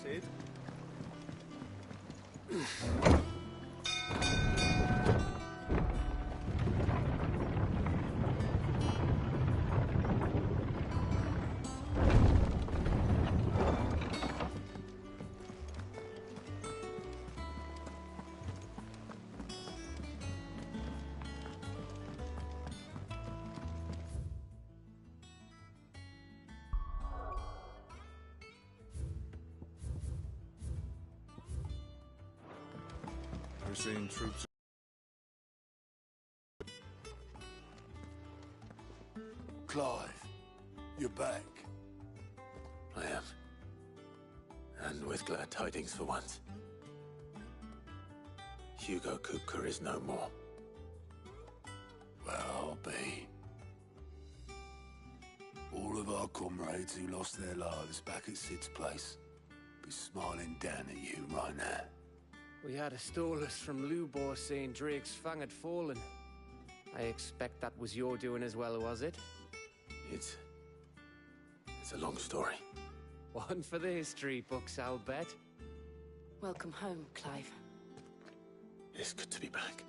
Cid. We're seeing troops. Clive, you're back. I am. And with glad tidings for once. Hugo Kupka is no more. Well, I'll be. All of our comrades who lost their lives back at Cid's place be smiling down at you right now. We had a Stolas from Lubor saying Drake's fang had fallen. I expect that was your doing as well, was it? It's a long story. One for the history books, I'll bet. Welcome home, Clive. It's good to be back.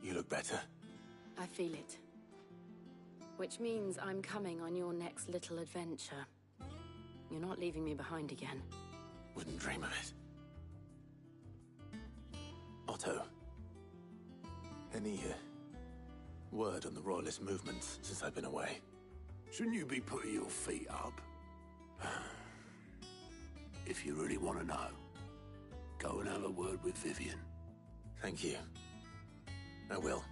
You look better. I feel it. Which means I'm coming on your next little adventure. You're not leaving me behind again. Wouldn't dream of it. Otto, any word on the Royalist movements since I've been away? Shouldn't you be putting your feet up? If you really want to know, go and have a word with Vivian. Thank you. I will.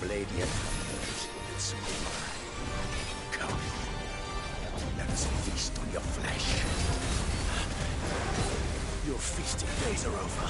Blade yet it's mine. Come, let us feast on your flesh. Your feasting days are over.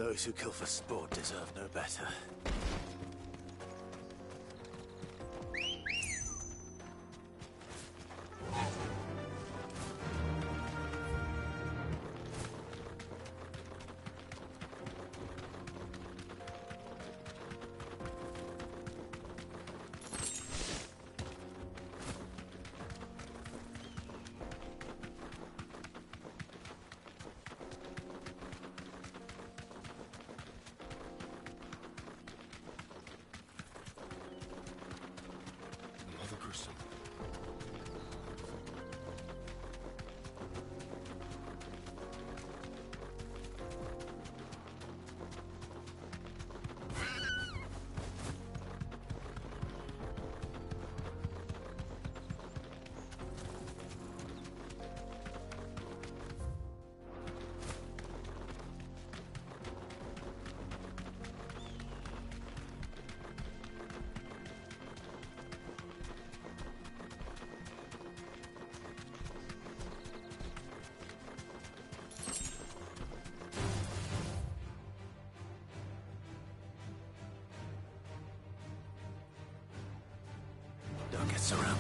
Those who kill for sport deserve no better. Mother Crystal. Don't get surrounded.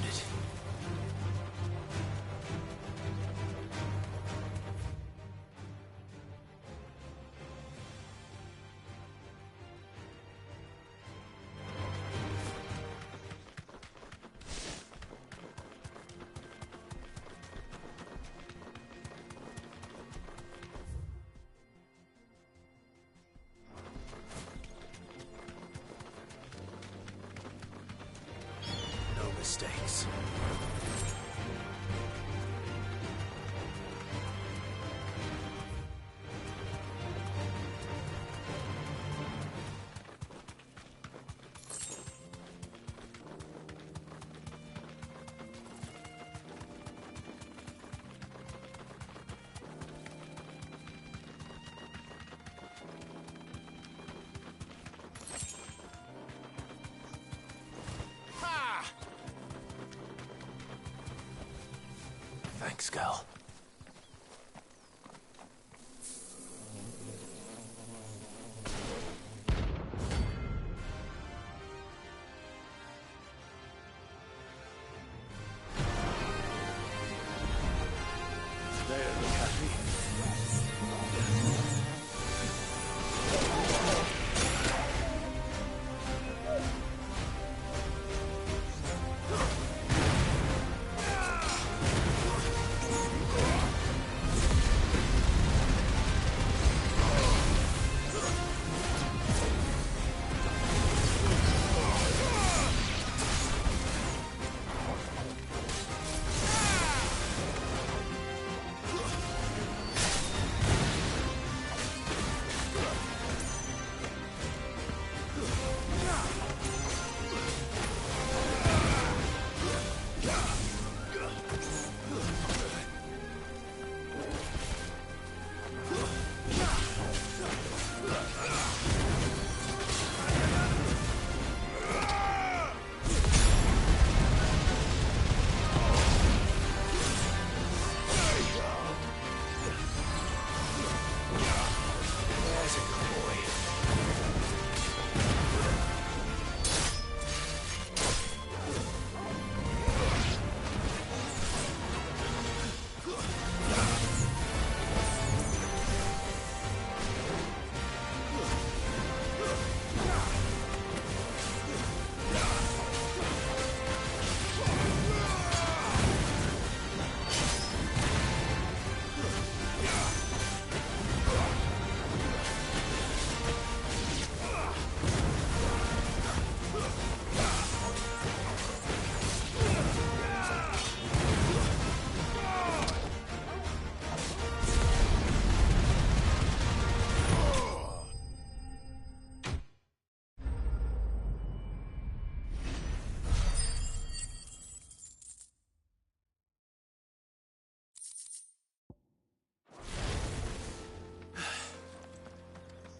No mistakes. Thanks, girl. They look happy.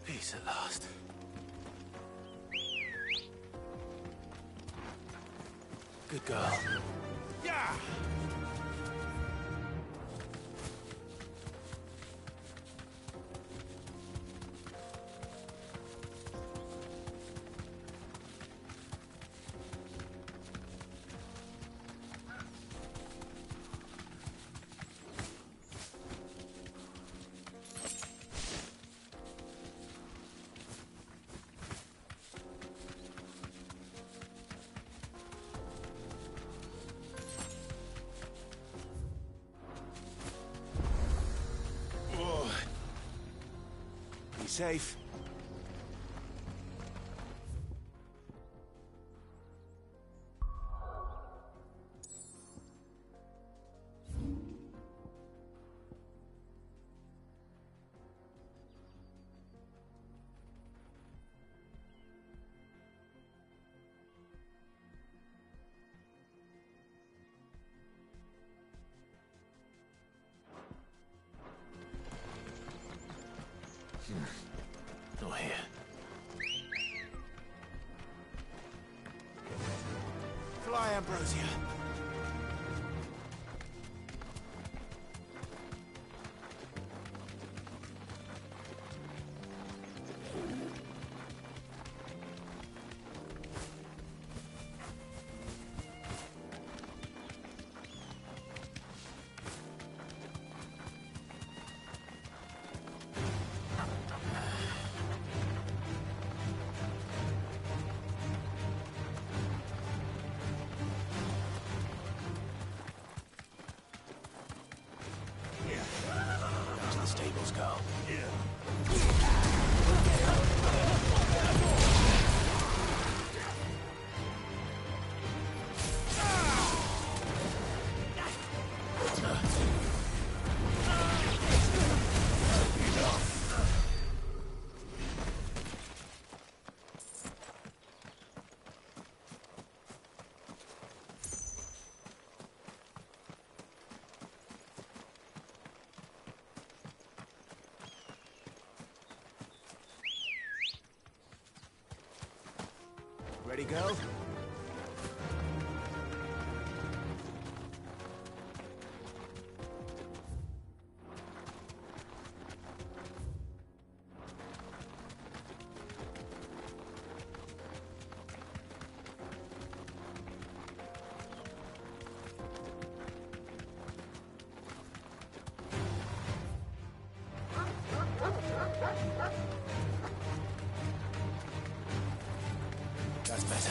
Peace at last. Good girl. Yeah! safe. Not here. Fly, Ambrosia. Down to the stables, Carl. Ready, go? That's better.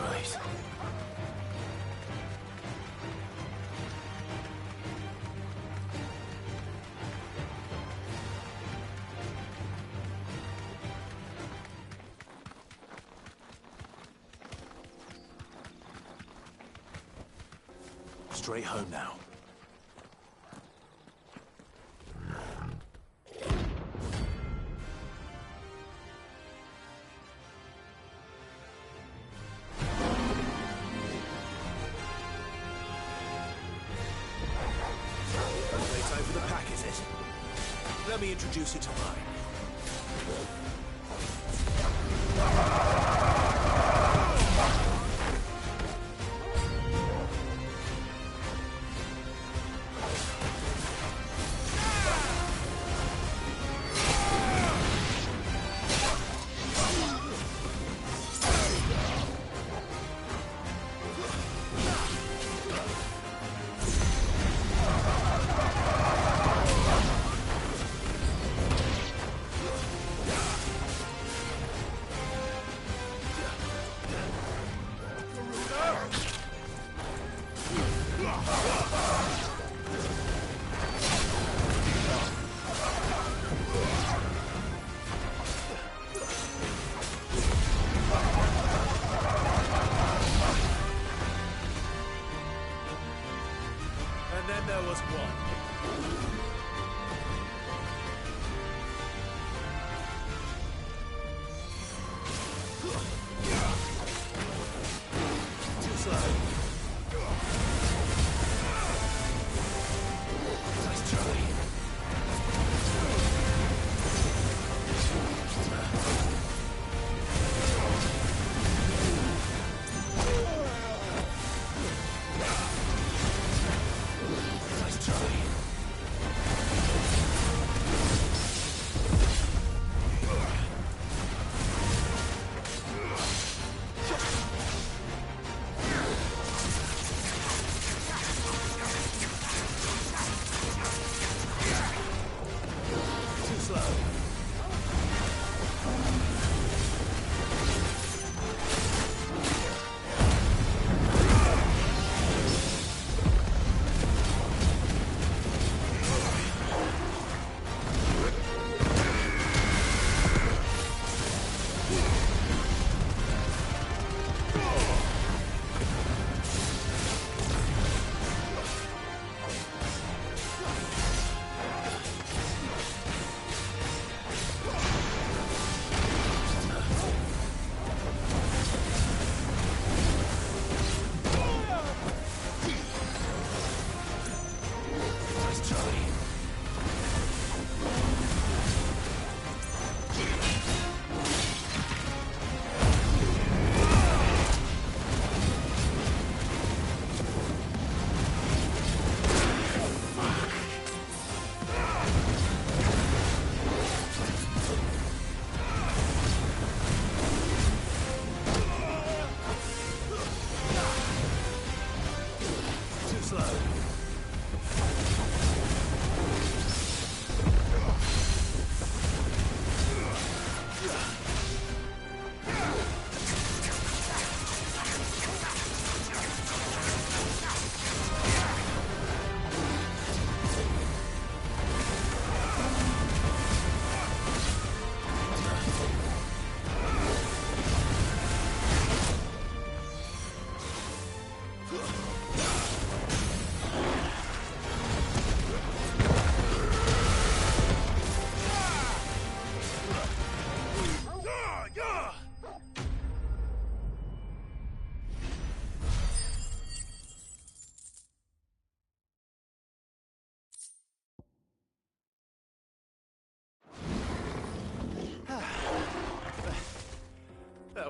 Right. Straight home now. Playtime for the pack, is it? Let me introduce you to mine.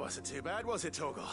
wasn't too bad, was it, Torgal?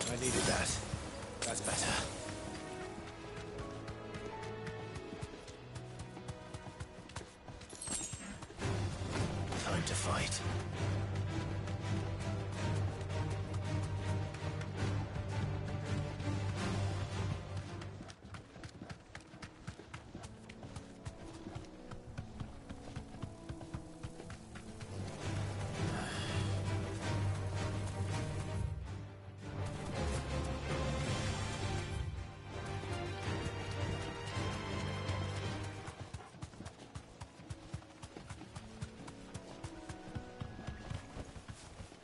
I needed that. That's better. Time to fight.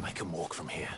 I can walk from here.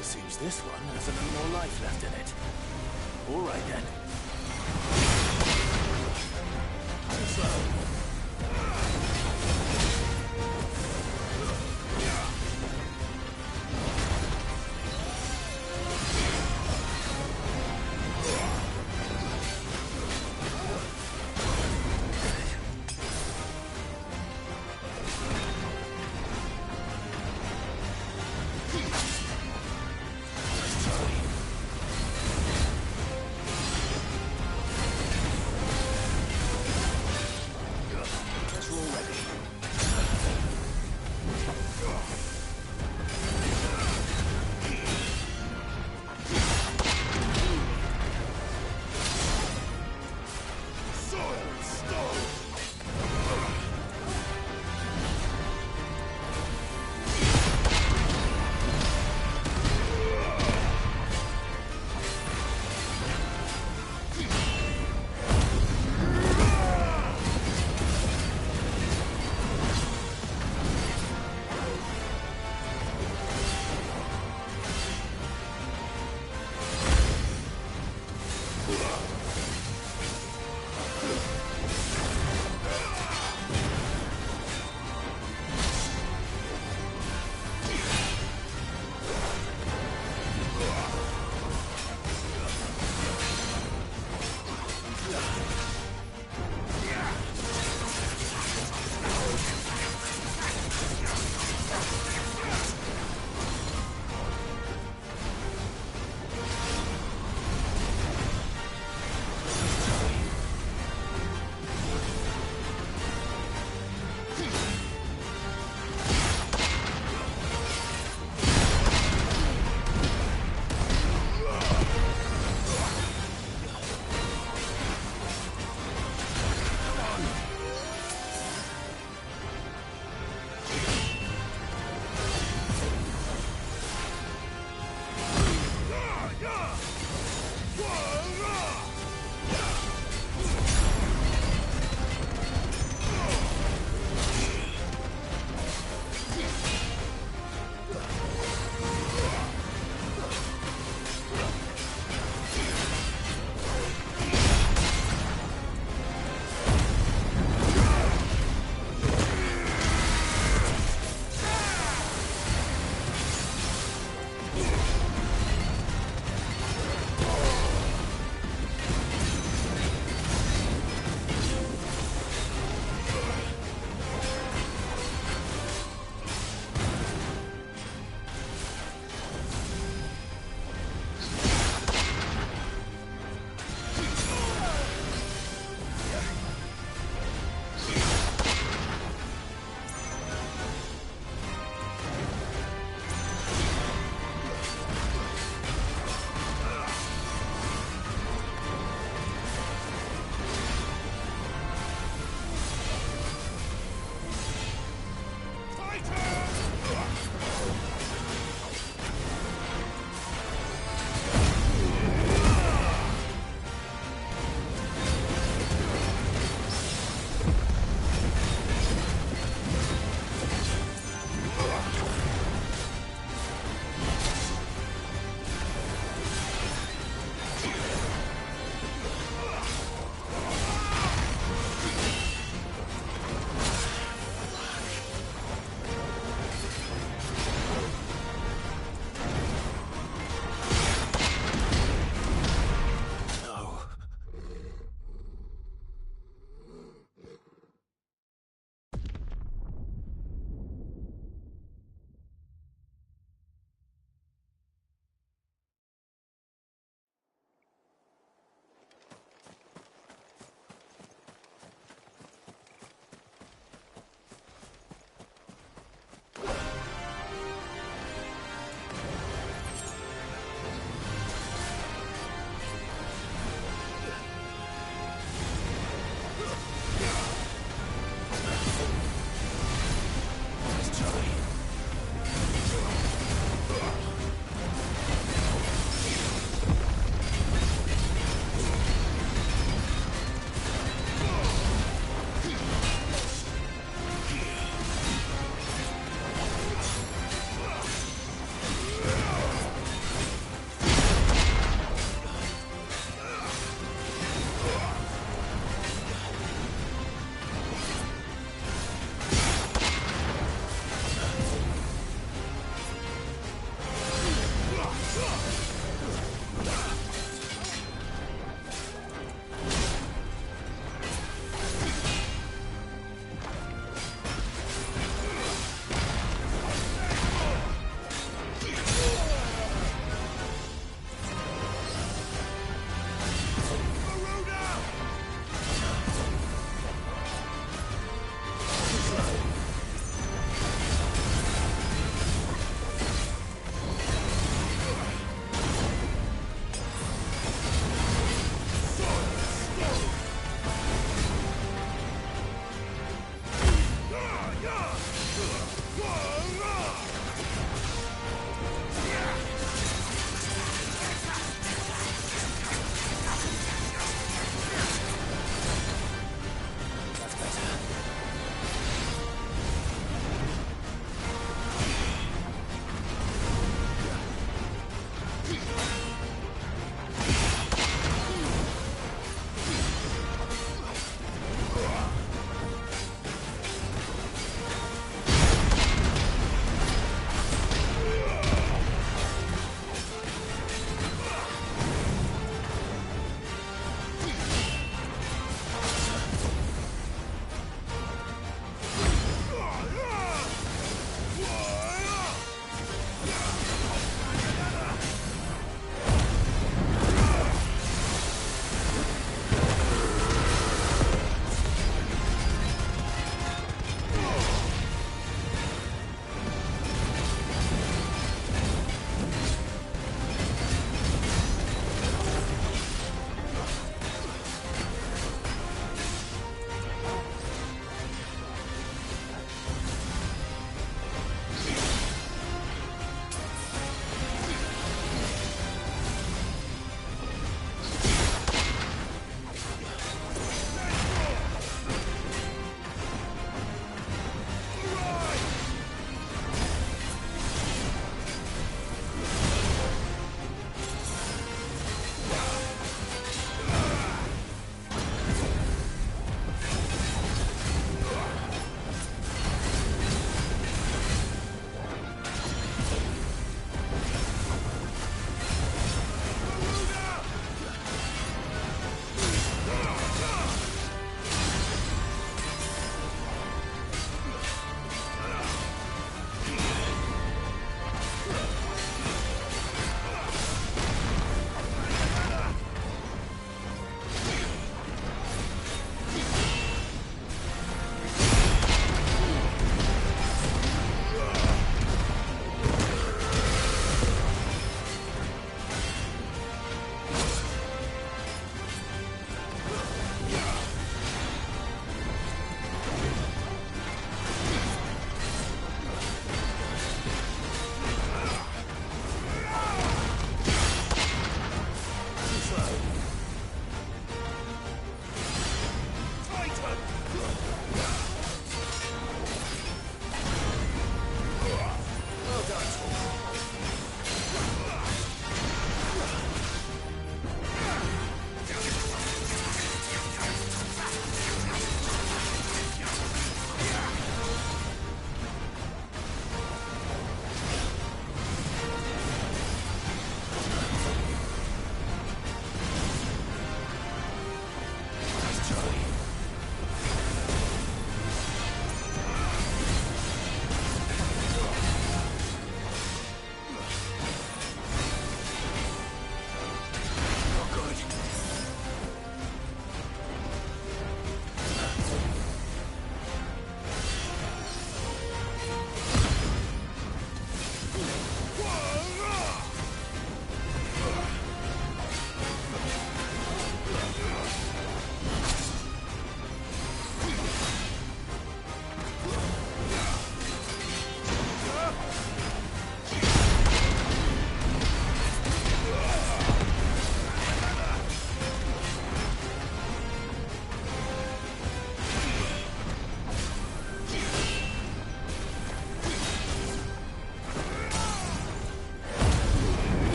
Seems this one has a little more life left in it. All right then. Too slow.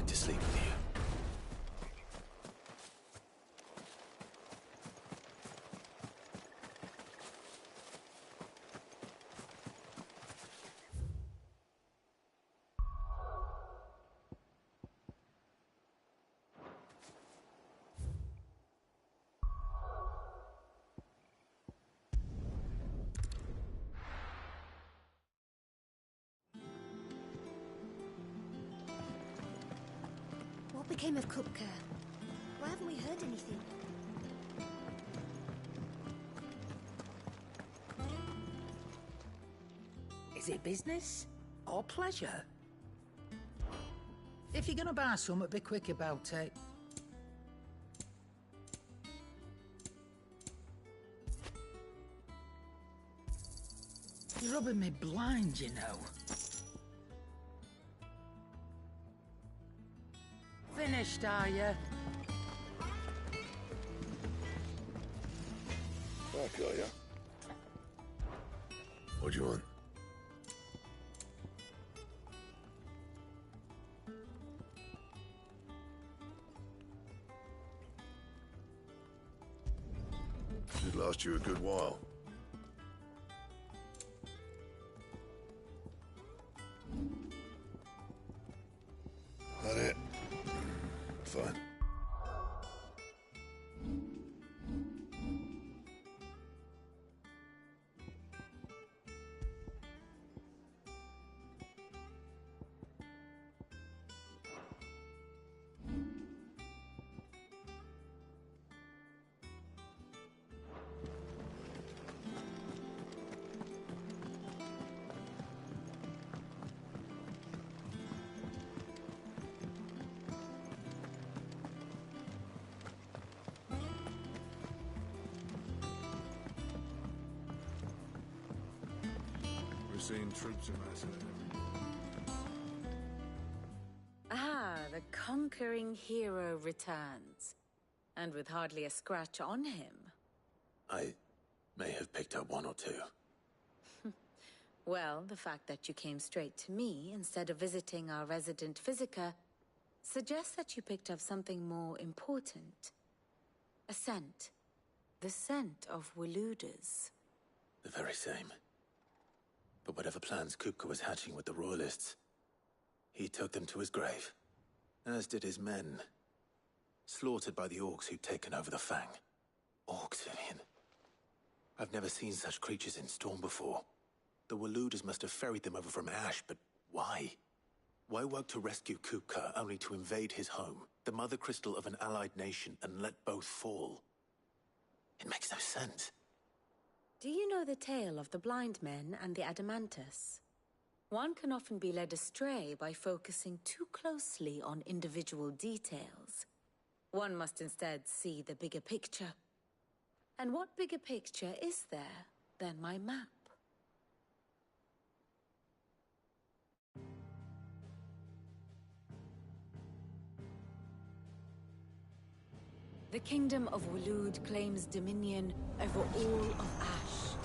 back to sleep with you. What became of Kupka? Why haven't we heard anything? Is it business or pleasure? If you're gonna buy something, be quick about it. You're rubbing me blind, you know. Finished, are you? Back, are ya? What do you want? Should last you a good while. That it? Fine. We're seeing troops amassing. Ah, the conquering hero returns. And with hardly a scratch on him. I may have picked up one or two. Well, the fact that you came straight to me instead of visiting our resident Physica suggests that you picked up something more important. A scent. The scent of Waloeders. The very same. But whatever plans Kupka was hatching with the Royalists, he took them to his grave. As did his men. Slaughtered by the Orcs who'd taken over the Fang. Orcs, Vivian. I've never seen such creatures in Storm before. The Waloeders must have ferried them over from Ash, but why? Why work to rescue Kupka only to invade his home, the mother crystal of an allied nation, and let both fall? It makes no sense. Do you know the tale of the blind men and the Adamantus? One can often be led astray by focusing too closely on individual details. One must instead see the bigger picture. And what bigger picture is there than my map? The Kingdom of Waloed claims dominion over all of Ash.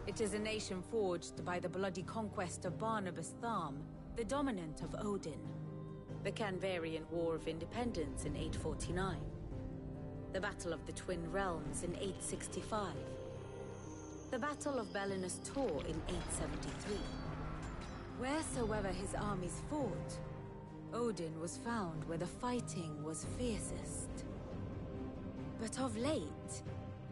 It is a nation forged by the bloody conquest of Barnabas Tharm, the dominant of Odin. The Canvarian War of Independence in 849. The Battle of the Twin Realms in 865. The Battle of Belinus Tor in 873. Wheresoever his armies fought, Odin was found where the fighting was fiercest. But of late,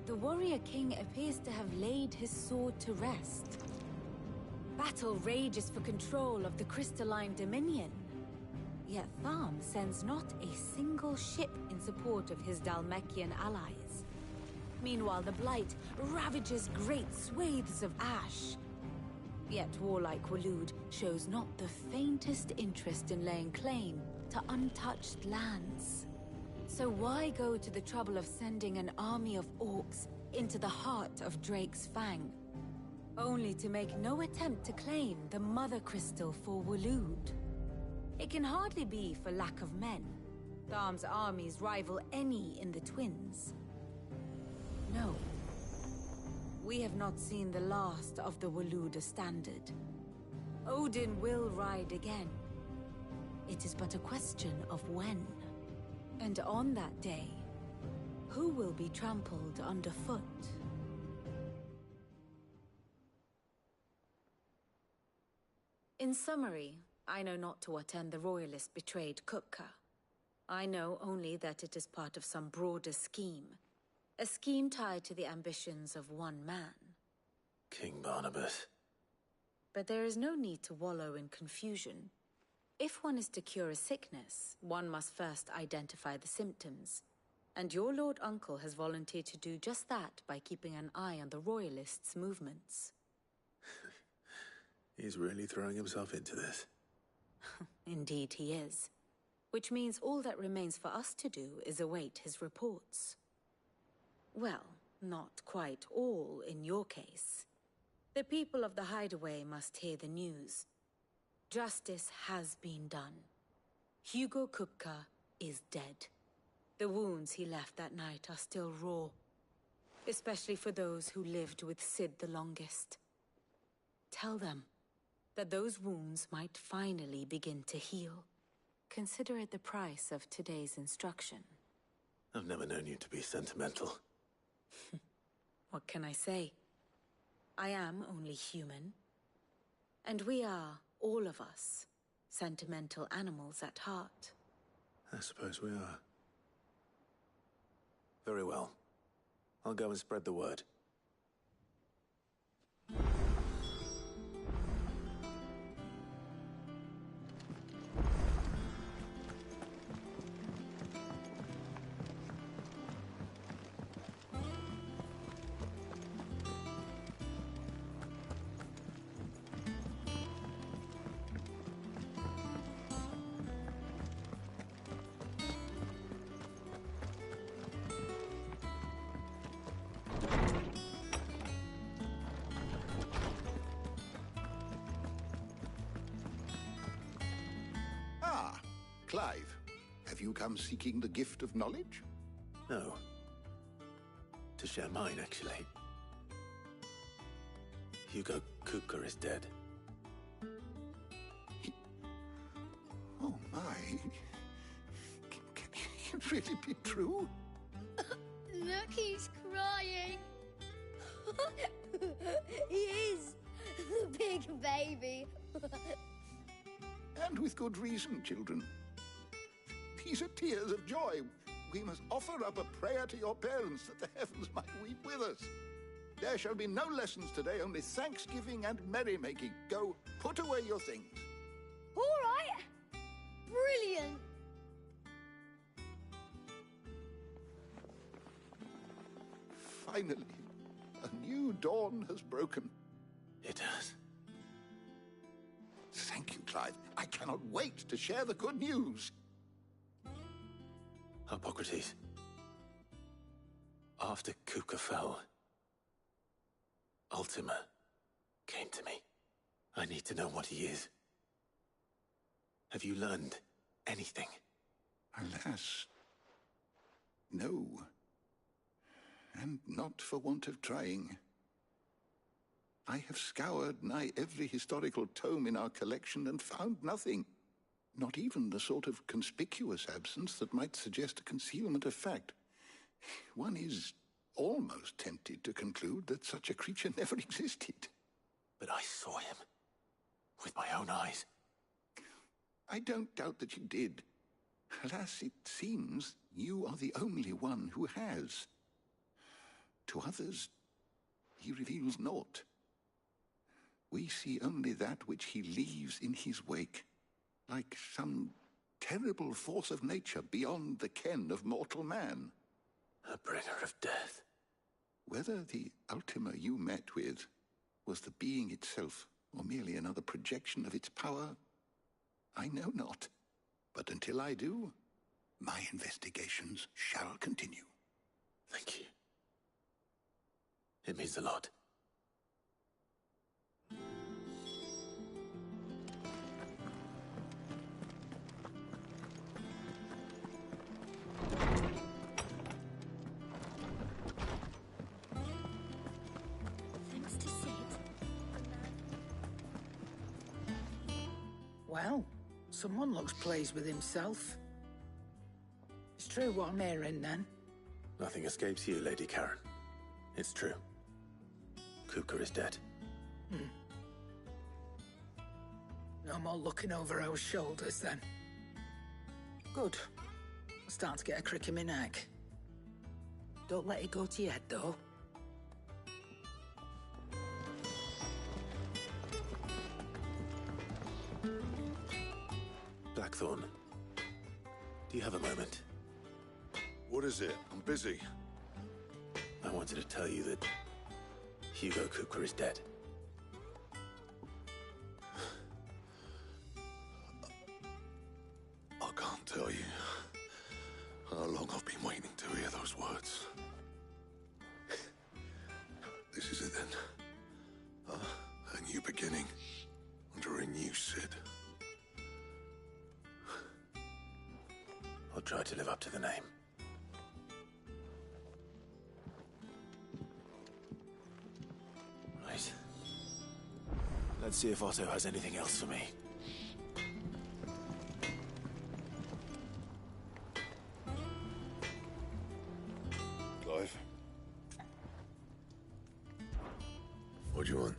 the warrior king appears to have laid his sword to rest. Battle rages for control of the crystalline dominion. Yet Tharm sends not a single ship in support of his Dhalmekian allies. Meanwhile, the Blight ravages great swathes of Ash. Yet warlike Waloed shows not the faintest interest in laying claim to untouched lands. So why go to the trouble of sending an army of orcs into the heart of Drake's Fang, only to make no attempt to claim the Mother Crystal for Waloed? It can hardly be for lack of men. Tharm's armies rival any in the Twins. No. We have not seen the last of the Waloeder standard. Odin will ride again. It is but a question of when. And on that day, who will be trampled underfoot? In summary, I know not to what end the Royalists betrayed Kupka. I know only that it is part of some broader scheme. A scheme tied to the ambitions of one man. King Barnabas. But there is no need to wallow in confusion. If one is to cure a sickness, one must first identify the symptoms. And your Lord Uncle has volunteered to do just that by keeping an eye on the Royalists' movements. He's really throwing himself into this. Indeed he is. Which means all that remains for us to do is await his reports. Well, not quite all in your case. The people of the Hideaway must hear the news. Justice has been done. Hugo Kupka is dead. The wounds he left that night are still raw. Especially for those who lived with Sid the longest. Tell them that those wounds might finally begin to heal. Consider it the price of today's instruction. I've never known you to be sentimental. What can I say? I am only human. And we are, all of us, sentimental animals at heart. I suppose we are. Very well. I'll go and spread the word. Clive, have you come seeking the gift of knowledge? No. To share mine, actually. Hugo Kupka is dead. Oh my. Can it really be true? Look, he's crying. He is. The big baby. And with good reason, children. These are tears of joy. We must offer up a prayer to your parents that the heavens might weep with us. There shall be no lessons today, only thanksgiving and merrymaking. Go, put away your things. All right. Brilliant. Finally, a new dawn has broken. It has. Thank you, Clive. I cannot wait to share the good news. Hippocrates. After Kupka fell, Ultima came to me. I need to know what he is. Have you learned anything? Alas, no. And not for want of trying. I have scoured nigh every historical tome in our collection and found nothing. Not even the sort of conspicuous absence that might suggest a concealment of fact. One is almost tempted to conclude that such a creature never existed. But I saw him. With my own eyes. I don't doubt that you did. Alas, it seems you are the only one who has. To others, he reveals naught. We see only that which he leaves in his wake, like some terrible force of nature beyond the ken of mortal man. A bringer of death. Whether the Ultima you met with was the being itself, or merely another projection of its power, I know not. But until I do, my investigations shall continue. Thank you. It means a lot. Thanks to Sid. Well, Someone looks pleased with himself. It's true what I'm hearing, then. Nothing escapes you, Lady Karen. It's true. Kupka is dead. No more looking over our shoulders, then. Good. I'm starting to get a crick in my neck. Don't let it go to your head, though. Blackthorn, do you have a moment? What is it? I'm busy. I wanted to tell you that Hugo Kupka is dead. I can't tell you how long I've been waiting to hear those words. This is it then. A new beginning under a new Cid. I'll try to live up to the name. Right. Let's see if Otto has anything else for me. Clive? What do you want?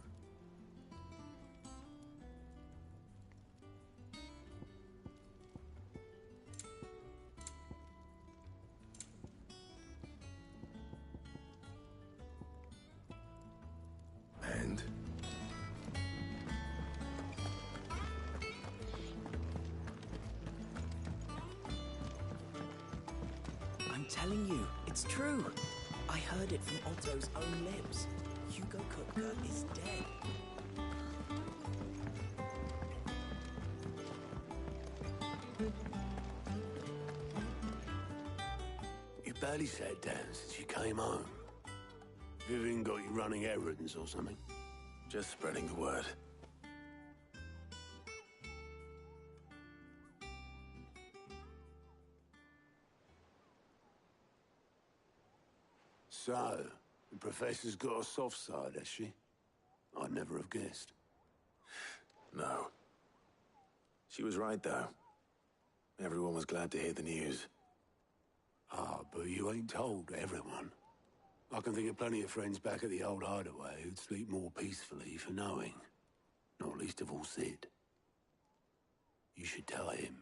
And? I'm telling you, it's true. I heard it from Otto's own lips. Hugo Kupka is dead. You barely sat down since you came home. Vivian got you running errands or something? Just spreading the word. So, the Professor's got a soft side, has she? I'd never have guessed. No. She was right, though. Everyone was glad to hear the news. Ah, but you ain't told everyone. I can think of plenty of friends back at the old hideaway who'd sleep more peacefully for knowing. Not least of all Cid. You should tell him.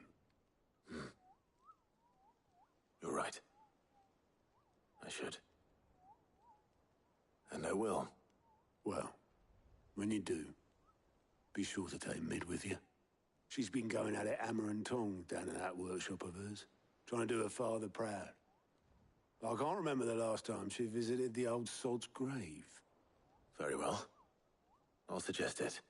You're right. I should. And I will. Well, when you do, be sure to take Mid with you. She's been going at it hammer and tongs down in that workshop of hers, trying to do her father proud. I can't remember the last time she visited the old sod's grave. Very well. I'll suggest it.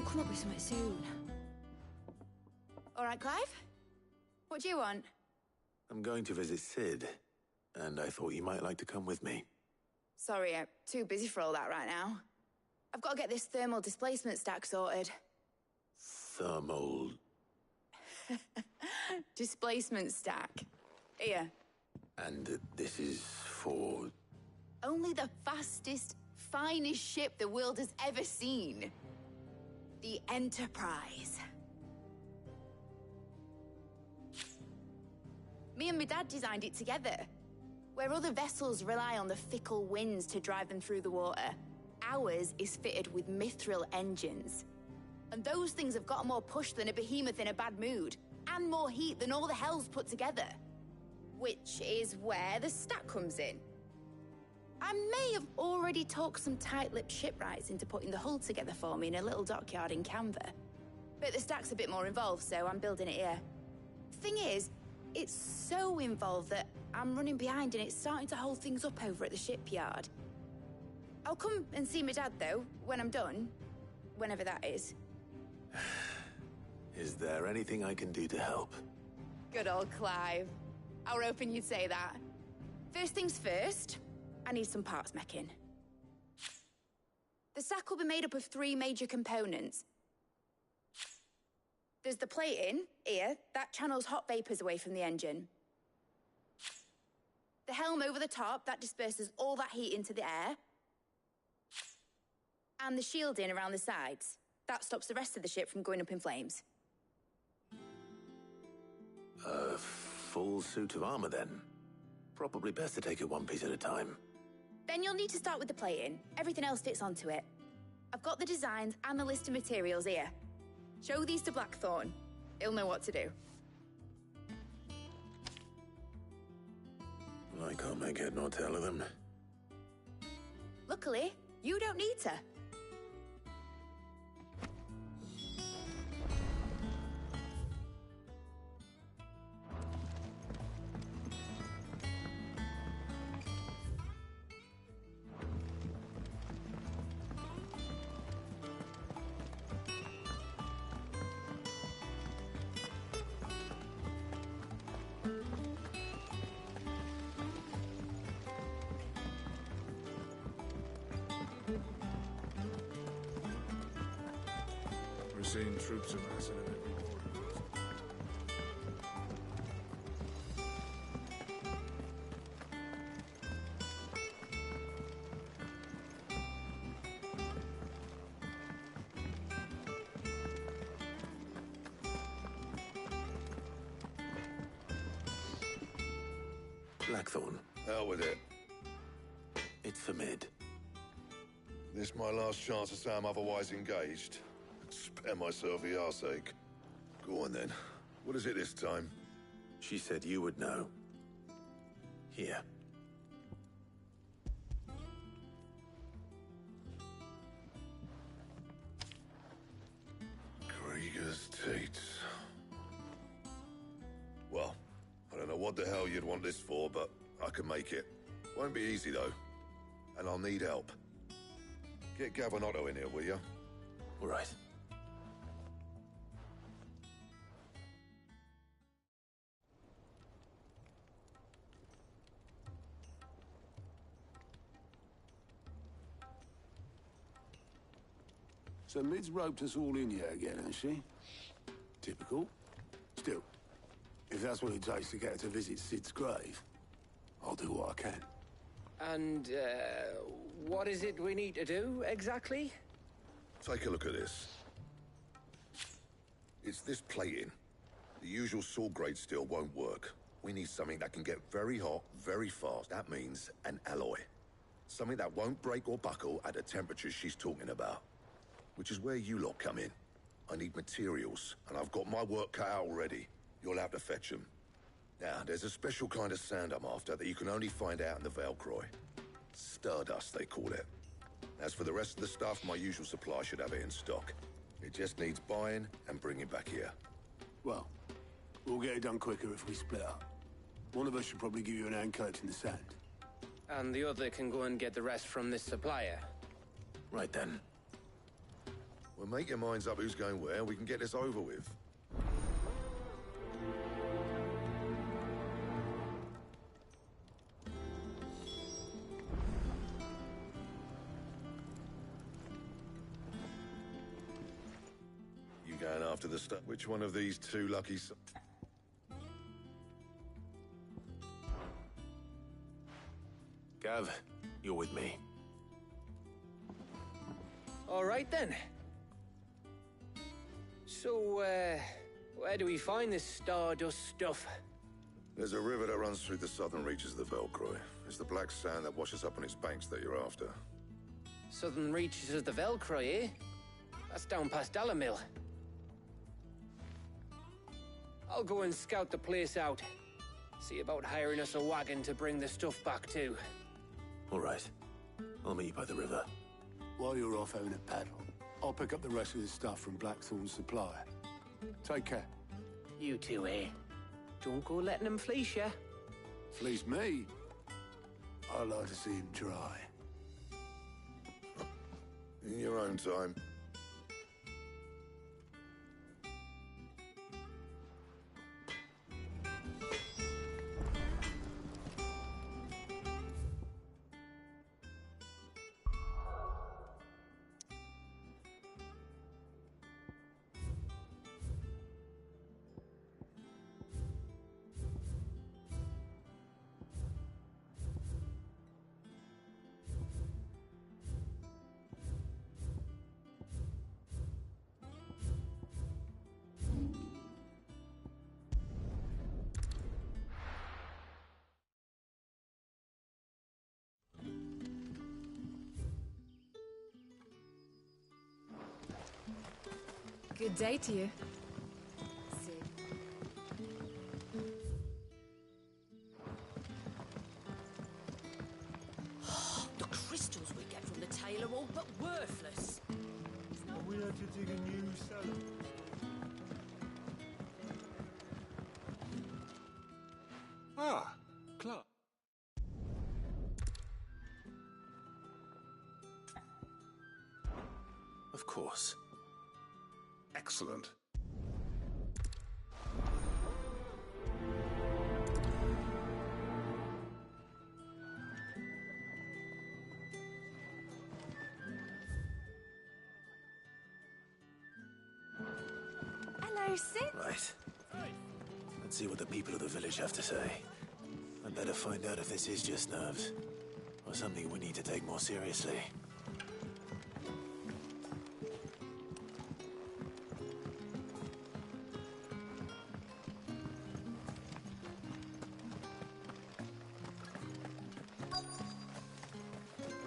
Come up with something soon. All right, Clive? What do you want? I'm going to visit Cid, and I thought you might like to come with me. Sorry, I'm too busy for all that right now. I've got to get this thermal displacement stack sorted. Thermal... Displacement stack. Here. And this is for... Only the fastest, finest ship the world has ever seen. The Enterprise. Me and my dad designed it together. Where other vessels rely on the fickle winds to drive them through the water, ours is fitted with mithril engines. And those things have got more push than a behemoth in a bad mood, and more heat than all the hells put together. Which is where the stack comes in. I may have already talked some tight-lipped shipwrights into putting the hull together for me in a little dockyard in Canva. But the stack's a bit more involved, so I'm building it here. Thing is, it's so involved that I'm running behind and it's starting to hold things up over at the shipyard. I'll come and see my dad, though, when I'm done. Whenever that is. Is there anything I can do to help? Good old Clive. I were hoping you'd say that. First things first, I need some parts mecking. The sack will be made up of 3 major components. There's the plating, here, that channels hot vapors away from the engine. The helm over the top, that disperses all that heat into the air. And the shielding around the sides. That stops the rest of the ship from going up in flames. A full suit of armor, then. Probably best to take it one piece at a time. Then you'll need to start with the plating. Everything else fits onto it. I've got the designs and the list of materials here. Show these to Blackthorn. He'll know what to do. I can't make head nor tail of them. Luckily, you don't need to. We're seeing troops amassing at every border. Blackthorn. Hell with it. It's for mid. This my last chance to say I'm otherwise engaged. Spare myself the arseache. Go on then. What is it this time? She said you would know. Here. Krieger's Teats. Well, I don't know what the hell you'd want this for, but I can make it. Won't be easy, though. And I'll need help. Get Gavin-Otto in here, will you? All right. So Mid's roped us all in here again, has she? Typical. Still, if that's what it takes to get her to visit Sid's grave, I'll do what I can. And, what is it we need to do, exactly? Take a look at this. It's this plating. The usual sword grade steel won't work. We need something that can get very hot, very fast. That means an alloy. Something that won't break or buckle at the temperatures she's talking about. Which is where you lot come in. I need materials, and I've got my work cut out already. You'll have to fetch them. Now, there's a special kind of sand I'm after that you can only find out in the Velcroy. Stardust, they call it. As for the rest of the stuff, my usual supply should have it in stock. It just needs buying and bringing back here. Well, we'll get it done quicker if we split up. One of us should probably give you an hand collecting the sand. And the other can go and get the rest from this supplier. Right then. Well, make your minds up who's going where, and we can get this over with. You going after the stuff? Which one of these two lucky... Gav, you're with me. All right, then. So, where do we find this Stardust stuff? There's a river that runs through the southern reaches of the Velcroy. It's the black sand that washes up on its banks that you're after. Southern reaches of the Velcroy, eh? That's down past Dalamil. I'll go and scout the place out. See about hiring us a wagon to bring the stuff back to. All right. I'll meet you by the river. While you're off having a paddle, I'll pick up the rest of the stuff from Blackthorn's supplier. Take care. You two, eh? Don't go letting them fleece ya. Fleece me? I like to see him try. In your own time. Good day to you. The crystals we get from the tail are all but worthless. We had to dig a new cellar. Ah, Clark. Of course. Excellent. Hello, Sid. Right. Let's see what the people of the village have to say. I'd better find out if this is just nerves, or something we need to take more seriously.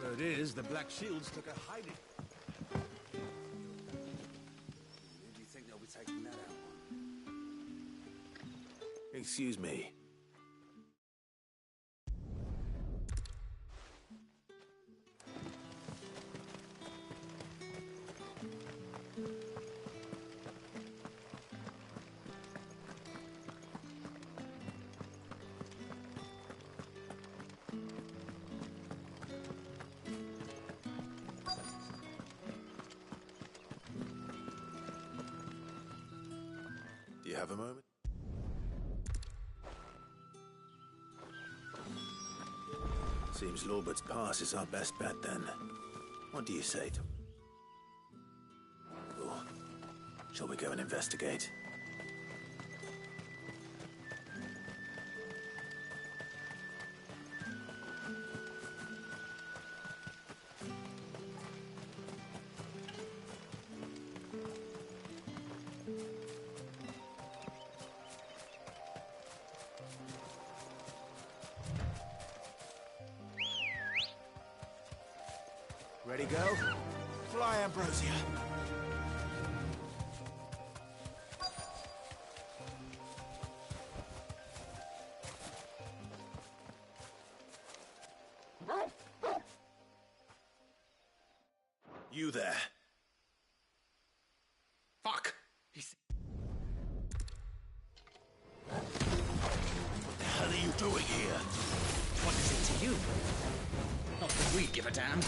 Word is, the Black Shields took a hiding. Who do you think they'll be taking that out on? Excuse me. Do you have a moment? Seems Lorbert's Pass is our best bet, then. What do you say to... Or shall we go and investigate? Ready, go? Fly, Ambrosia. You there. Fuck! What the hell are you doing here? What is it to you? Not that we give a damn.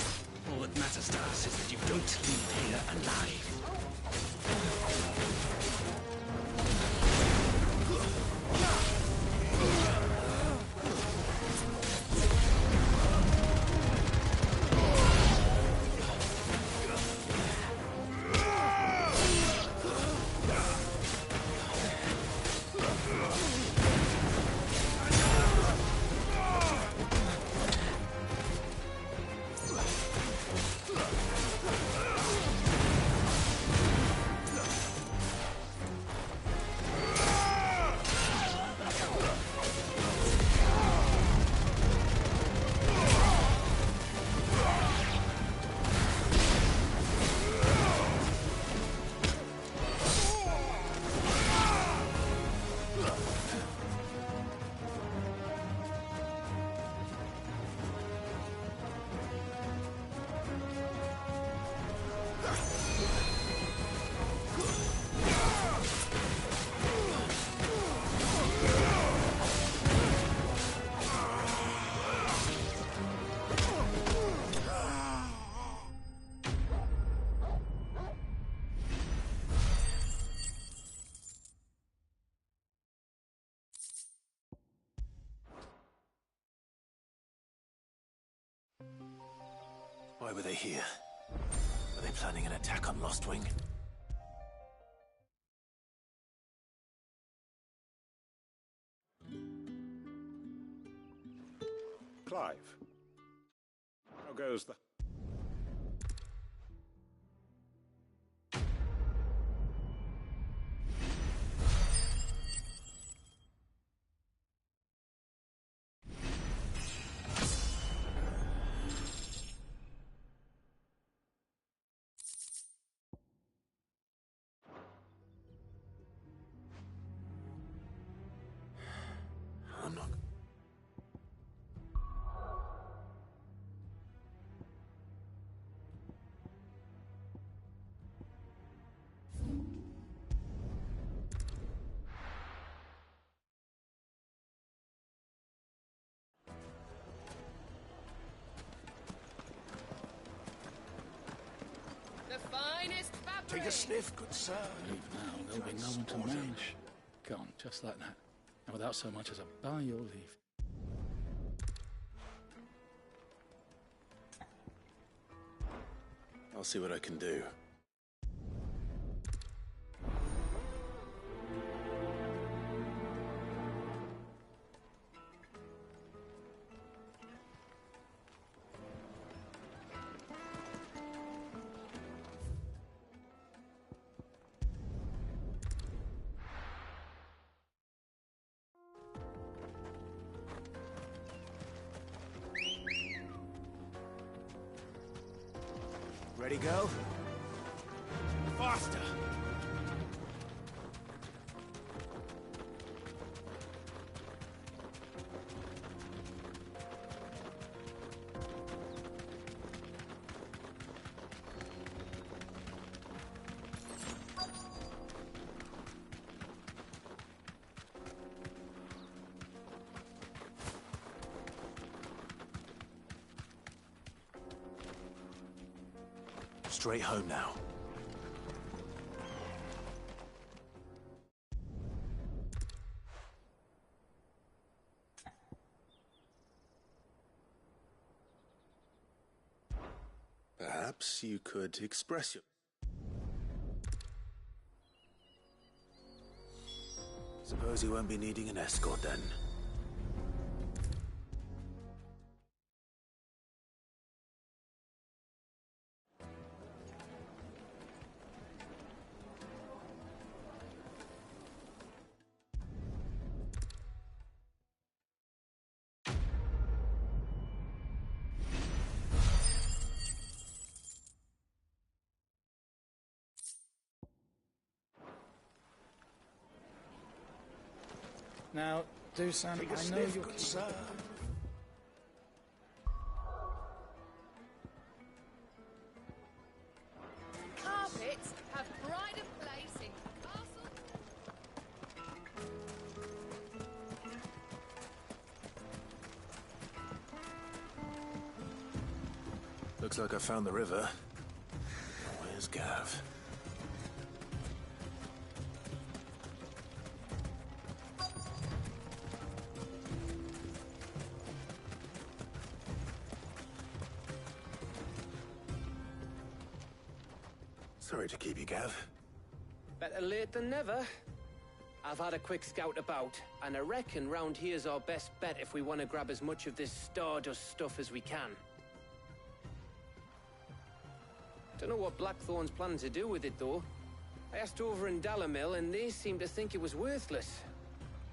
All that matters to us is that you don't leave here alive. Why were they here? Were they planning an attack on Lostwing? Clive. How goes the... I'm not... The finest fabric. Take a sniff, good sir. Leave now, there'll be no one to manage. Gone, just like that. And without so much as a by your leave. I'll see what I can do. Ready, go? Faster! Straight home now. Perhaps you could express your... Suppose you won't be needing an escort then. Now, Dusan, Take a I know sniff, you're... good sir. Carpets have pride of place in castle. Looks like I found the river. Where's Gav? Sorry to keep you, Gav. Better late than never. I've had a quick scout about, and I reckon round here's our best bet if we want to grab as much of this Stardust stuff as we can. Don't know what Blackthorn's planning to do with it, though. I asked over in Dalamil, and they seem to think it was worthless.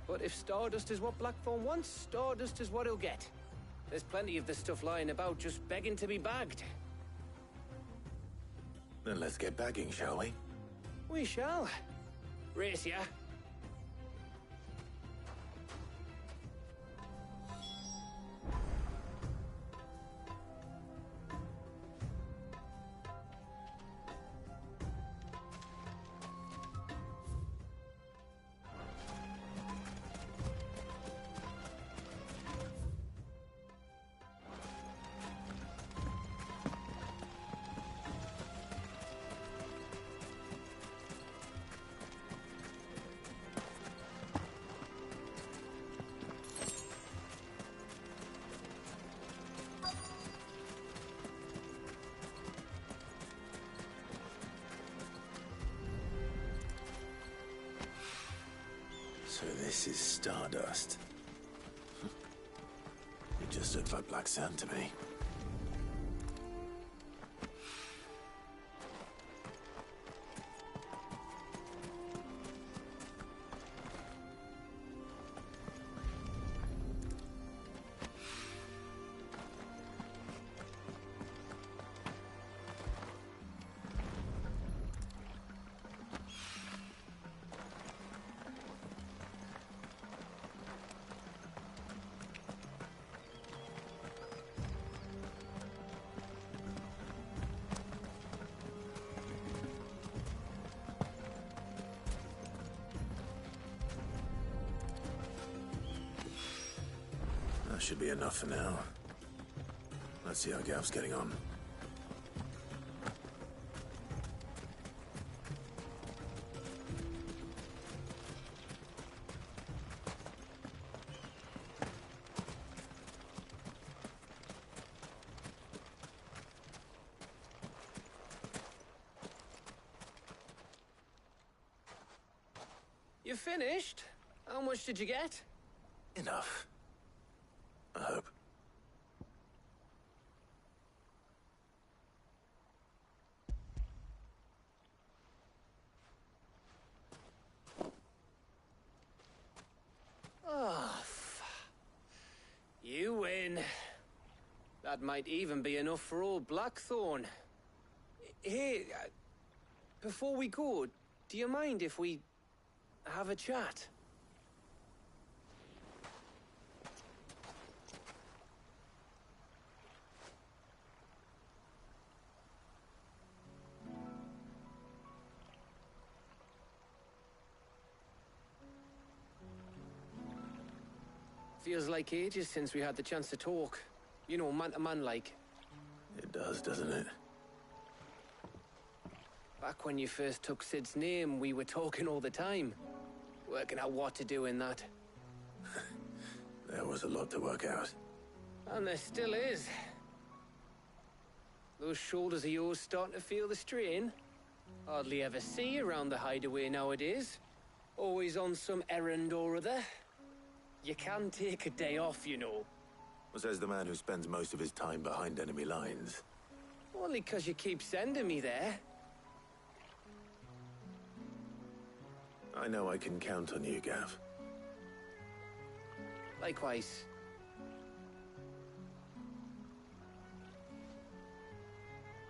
But if Stardust is what Blackthorn wants, Stardust is what he'll get. There's plenty of the stuff lying about just begging to be bagged. Then let's get bagging, shall we? We shall. Race ya. So this is Stardust. It just looks like black sand to me. That should be enough for now. Let's see how Gav's getting on. You finished? How much did you get? Enough. I hope. Oh, you win. That might even be enough for old Blackthorn. Hey, before we go, do you mind if we have a chat? Feels like ages since we had the chance to talk. You know, man to man like. It does, doesn't it? Back when you first took Sid's name, we were talking all the time. Working out what to do in that. There was a lot to work out. And there still is. Those shoulders of yours starting to feel the strain. Hardly ever see you around the hideaway nowadays. Always on some errand or other. You can take a day off, you know. Says the man who spends most of his time behind enemy lines. Only 'cause you keep sending me there. I know I can count on you, Gav. Likewise.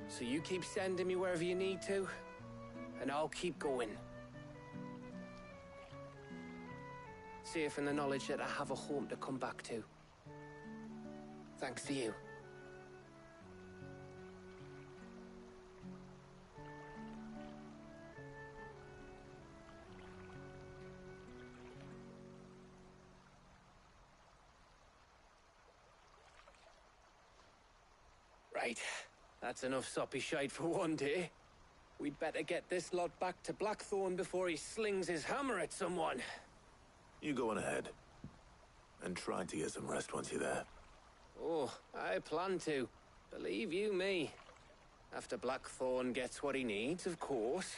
So you keep sending me wherever you need to, and I'll keep going. Safe in the knowledge that I have a home to come back to. Thanks to you. Right. That's enough soppy shite for one day. We'd better get this lot back to Blackthorn before he slings his hammer at someone. You go on ahead. And try to get some rest once you're there. Oh, I plan to. Believe you me. After Blackthorn gets what he needs, of course.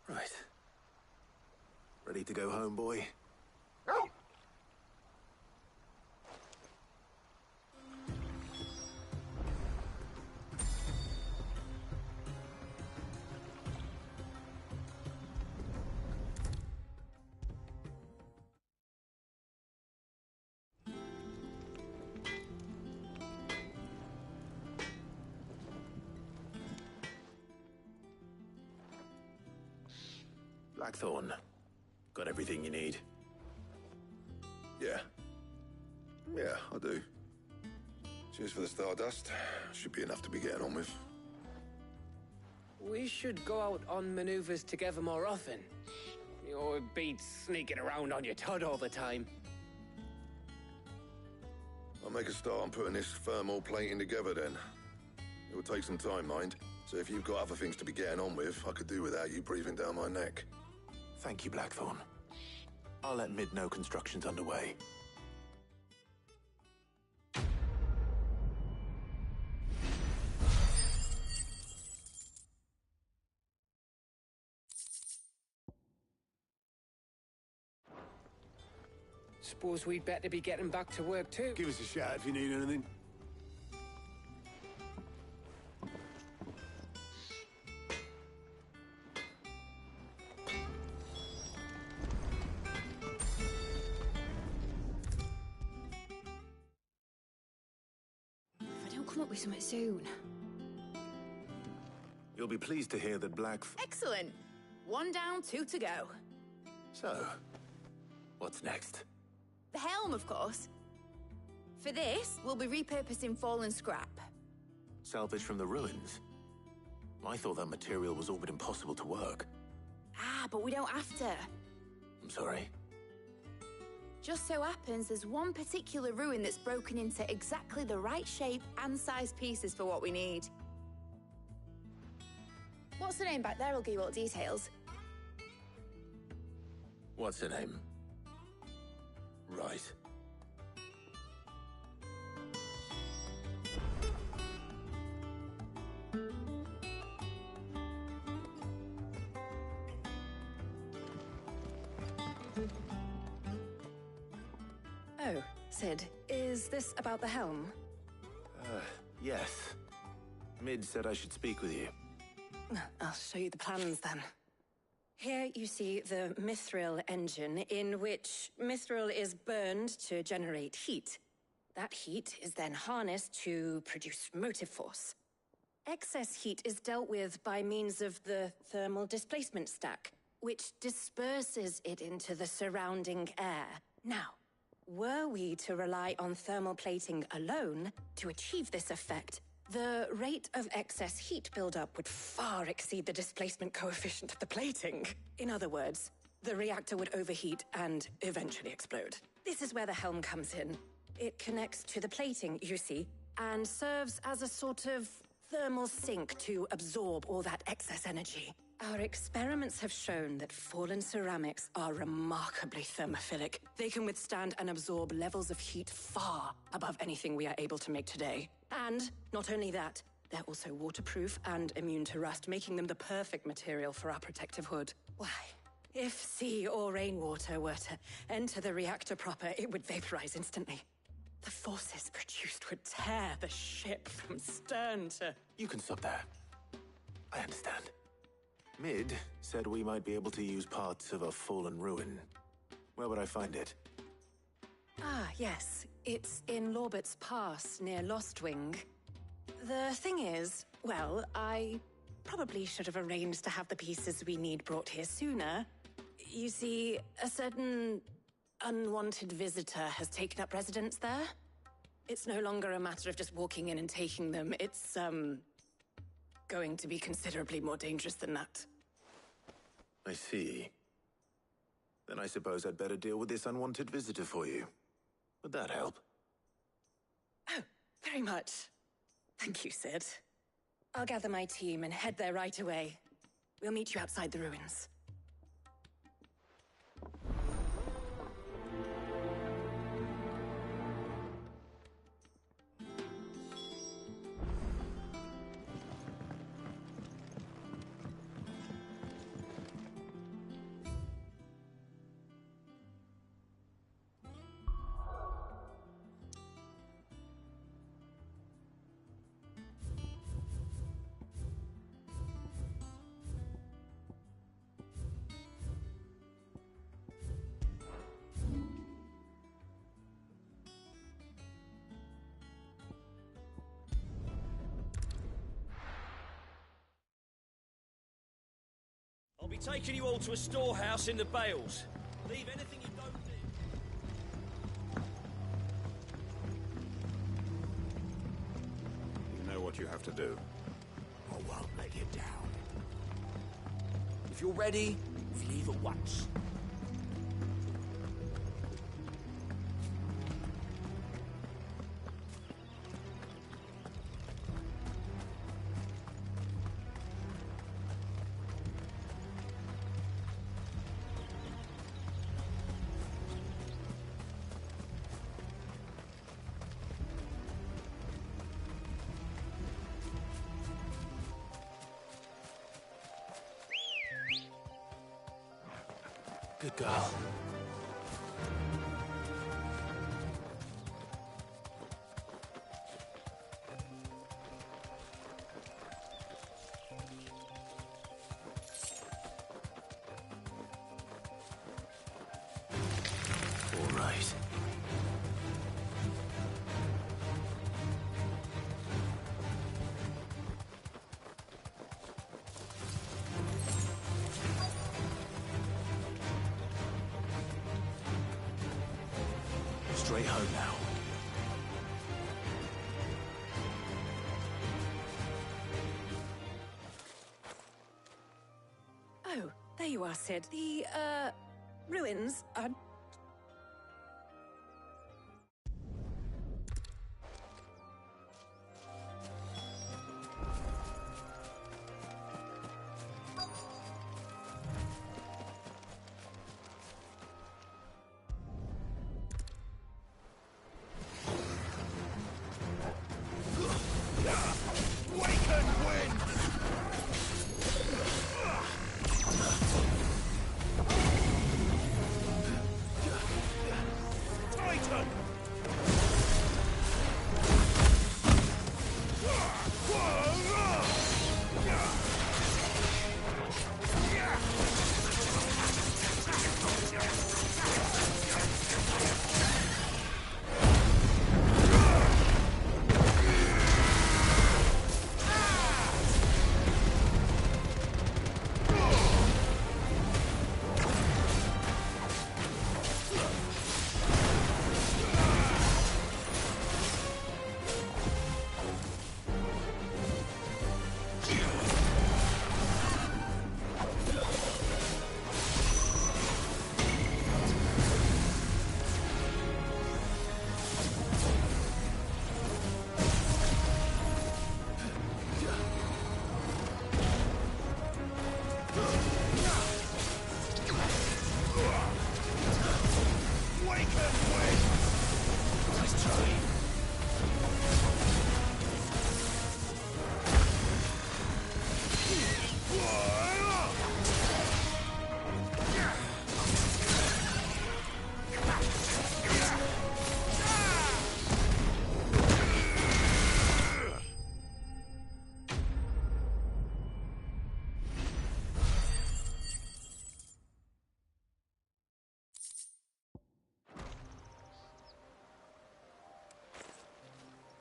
Right. Ready to go home, boy? Blackthorn. Got everything you need? Yeah. Yeah, I do. Cheers for the Stardust. Should be enough to be getting on with. We should go out on maneuvers together more often. You know, it beats sneaking around on your Todd all the time. I'll make a start on putting this thermal plating together then. It will take some time, mind. So if you've got other things to be getting on with, I could do without you breathing down my neck. Thank you, Blackthorn. I'll let Mid know construction's underway. Suppose we'd better be getting back to work too. Give us a shout if you need anything. If I don't come up with something soon. You'll be pleased to hear that Excellent. 1 down, 2 to go. So, what's next? The helm, of course. For this, we'll be repurposing fallen scrap. Salvage from the ruins? I thought that material was all but impossible to work. Ah, but we don't have to. I'm sorry. Just so happens there's one particular ruin that's broken into exactly the right shape and size pieces for what we need. What's the name back there? I'll give you all the details. What's her name? Right. Oh, Sid, is this about the helm? Yes. Mid said I should speak with you. I'll show you the plans then. Here you see the Mithril engine, in which Mithril is burned to generate heat. That heat is then harnessed to produce motive force. Excess heat is dealt with by means of the thermal displacement stack, which disperses it into the surrounding air. Now, were we to rely on thermal plating alone to achieve this effect, the rate of excess heat buildup would far exceed the displacement coefficient of the plating. In other words, the reactor would overheat and eventually explode. This is where the helm comes in. It connects to the plating, you see, and serves as a sort of thermal sink to absorb all that excess energy. Our experiments have shown that fallen ceramics are remarkably thermophilic. They can withstand and absorb levels of heat far above anything we are able to make today. And not only that, they're also waterproof and immune to rust, making them the perfect material for our protective hood. Why, if sea or rainwater were to enter the reactor proper, it would vaporize instantly. The forces produced would tear the ship from stern to... You can stop there. I understand. Mid said we might be able to use parts of a fallen ruin. Where would I find it? Ah, yes. It's in Lorbert's Pass, near Lostwing. The thing is, well, I probably should have arranged to have the pieces we need brought here sooner. You see, a certain unwanted visitor has taken up residence there. It's no longer a matter of just walking in and taking them. It's, going to be considerably more dangerous than that. I see. Then I suppose I'd better deal with this unwanted visitor for you. Would that help? Oh, very much. Thank you, Sid. I'll gather my team and head there right away. We'll meet you outside the ruins. I'll be taking you all to a storehouse in the Bales. Leave anything you don't need. You know what you have to do. I won't let you down. If you're ready, leave at once. Good girl. straight home now. Oh, there you are, Cid. The, ruins are...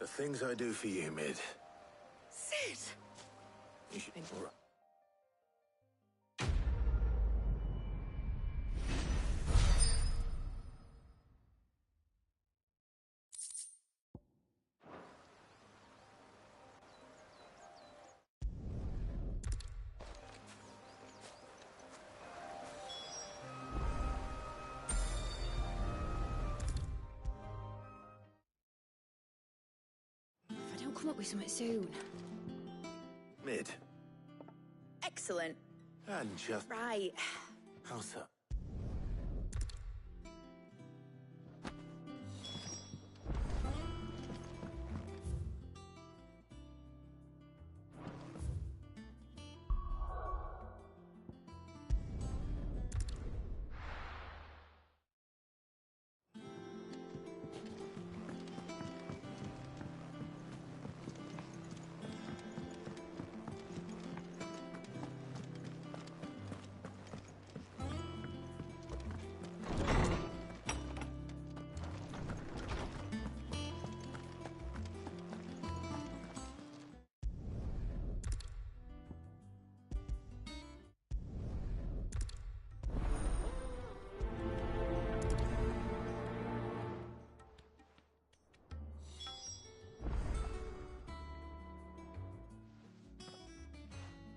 The things I do for you, Mid. Cid! You should be more... If I don't come up with something soon. Mid. Excellent. And just... Right. How's that?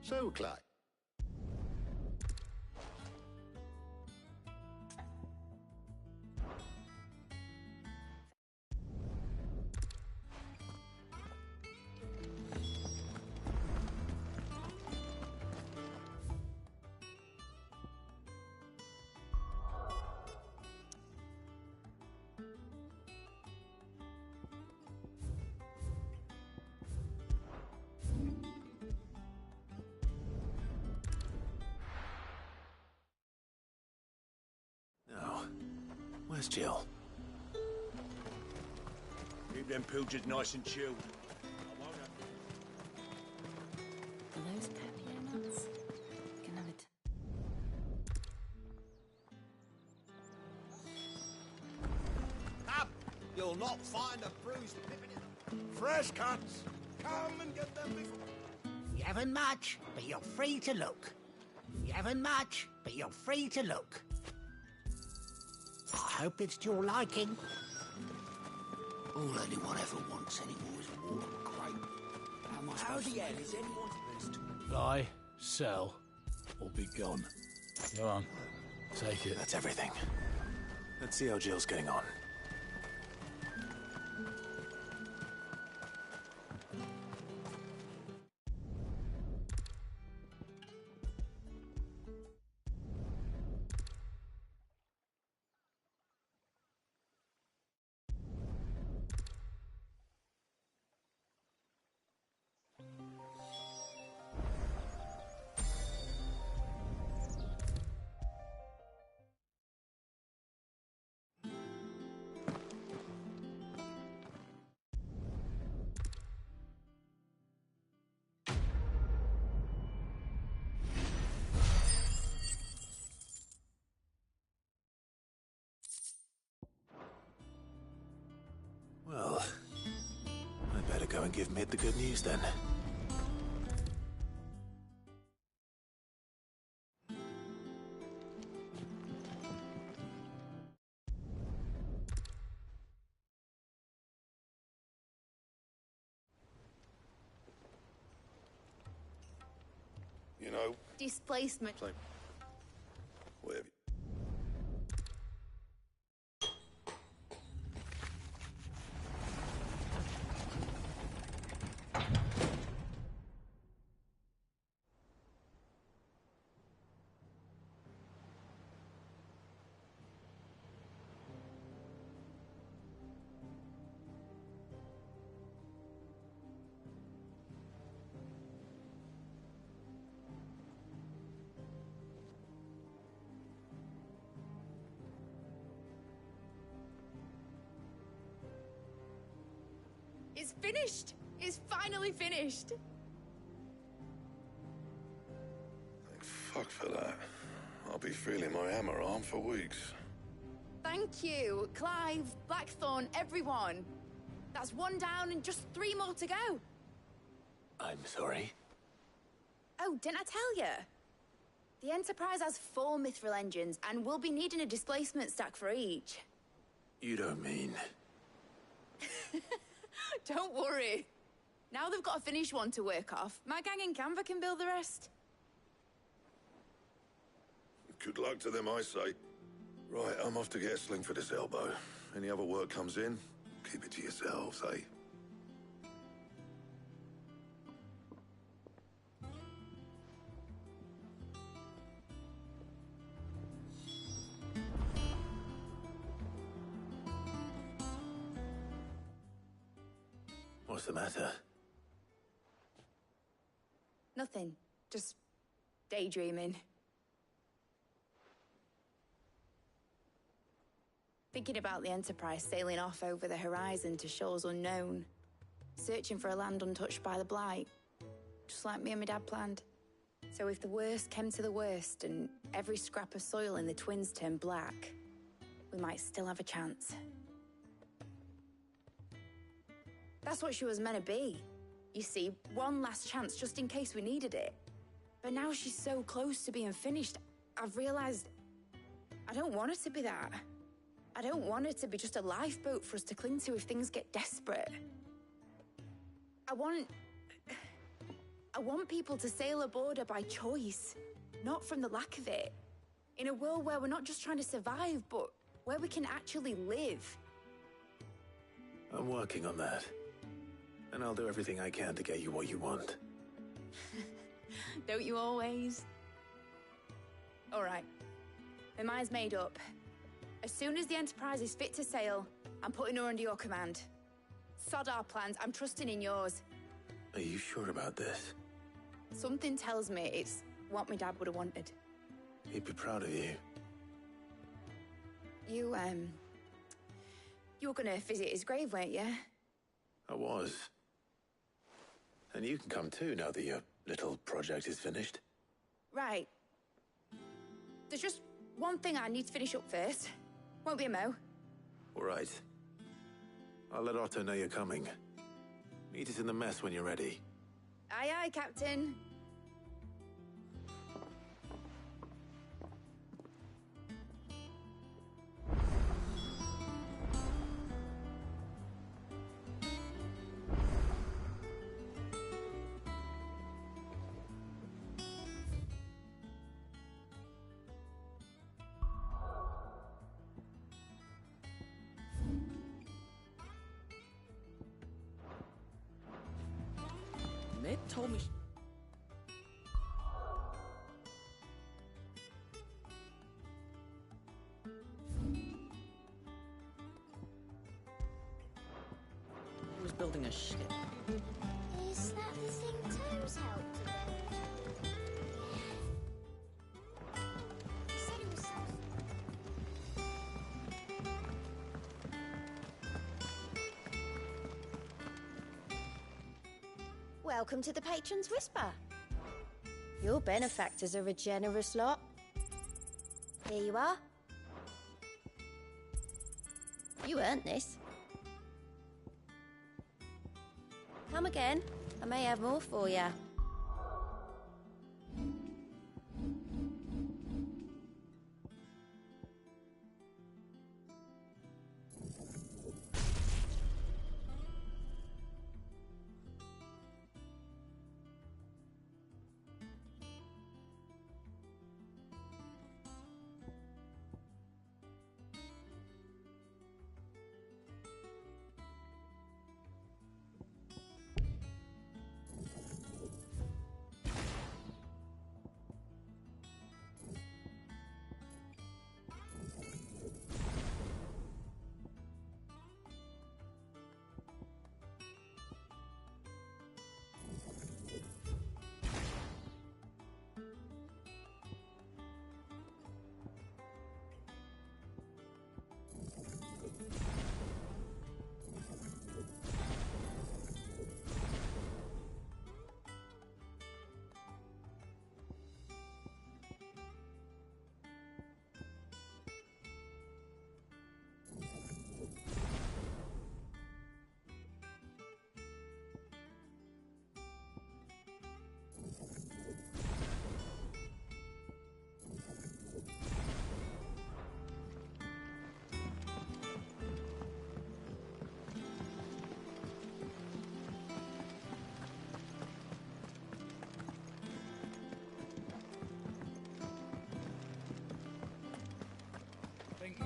So, Clive. Where's Jill? Keep them pilgers nice and chilled. Are those pepper nuts? Can have it. Come! You'll not find a bruised pippin in them. Fresh cuts! Come and get them before... You haven't much, but you're free to look. You haven't much, but you're free to look. I hope it's to your liking. All anyone ever wants anymore is a warm grape. How am I How supposed the to hell make is it? anyone supposed to... Buy, sell, or be gone. Go on. Take it. That's everything. Let's see how Jill's getting on. Well, I'd better go and give Mid the good news then. You know, Displacement. it's like, whatever. It's finished! It's finally finished! Thank fuck for that. I'll be feeling my hammer arm for weeks. Thank you, Clive, Blackthorn, everyone. That's one down and just 3 more to go. I'm sorry. Oh, didn't I tell you? The Enterprise has 4 Mithril engines, and we'll be needing a displacement stack for each. You don't mean... Don't worry. Now they've got a finished one to work off. My gang in Canva can build the rest. Good luck to them, I say. Right, I'm off to get a sling for this elbow. Any other work comes in, keep it to yourselves, eh? What's the matter? Nothing. Just daydreaming. Thinking about the Enterprise sailing off over the horizon to shores unknown. Searching for a land untouched by the Blight. Just like me and my dad planned. So if the worst came to the worst and every scrap of soil in the Twins turned black, we might still have a chance. That's what she was meant to be. You see, one last chance just in case we needed it. But now she's so close to being finished, I've realized I don't want it to be that. I don't want it to be just a lifeboat for us to cling to if things get desperate. I want people to sail aboard her by choice, not from the lack of it. In a world where we're not just trying to survive, but where we can actually live. I'm working on that. And I'll do everything I can to get you what you want. Don't you always? All right. My mind's made up. As soon as the Enterprise is fit to sail, I'm putting her under your command. Sod our plans, I'm trusting in yours. Are you sure about this? Something tells me it's what my dad would have wanted. He'd be proud of you. You were gonna visit his grave, weren't you? I was. And you can come too now that your little project is finished. Right. There's just one thing I need to finish up first. Won't be a mo. All right. I'll let Otto know you're coming. Meet us in the mess when you're ready. Aye, aye, Captain. it, told me... He was building a ship. Is that the thing Thames helped with? He said it was Welcome to the Patron's Whisper. Your benefactors are a generous lot. Here you are. You earned this. Come again. I may have more for you.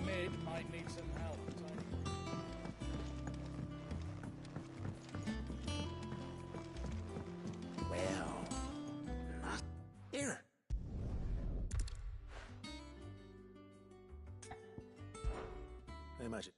Mid might need some help. Well, not here. I imagine.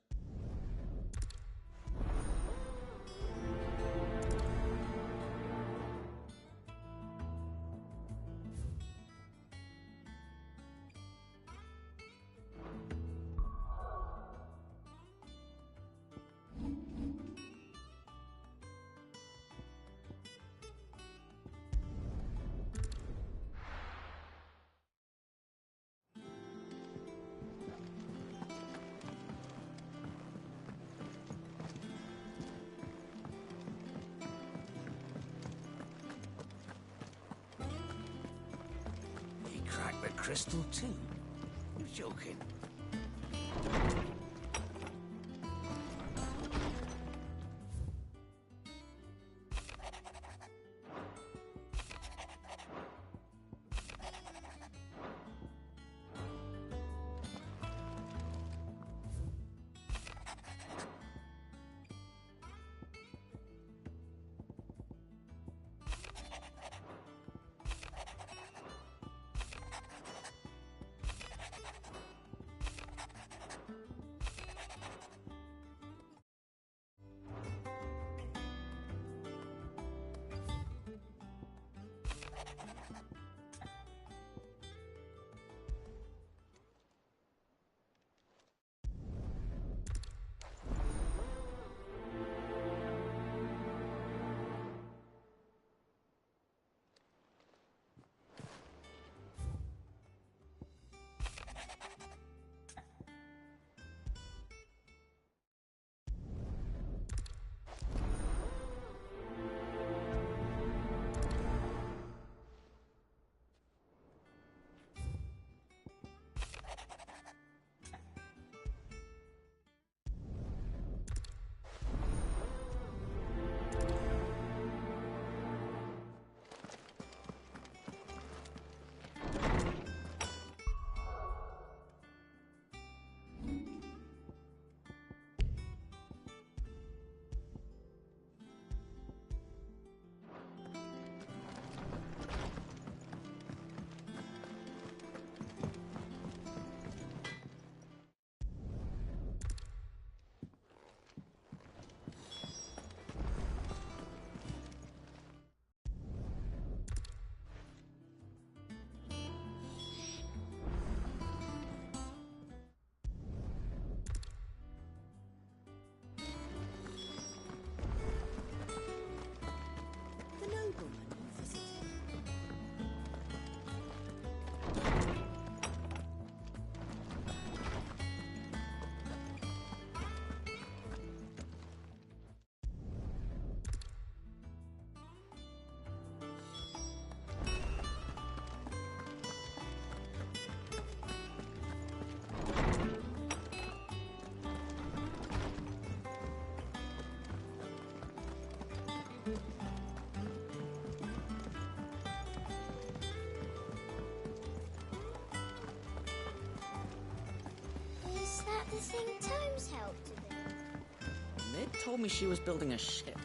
Crack the crystal too? You joking? think Tomes helped a bit? Mid told me she was building a ship.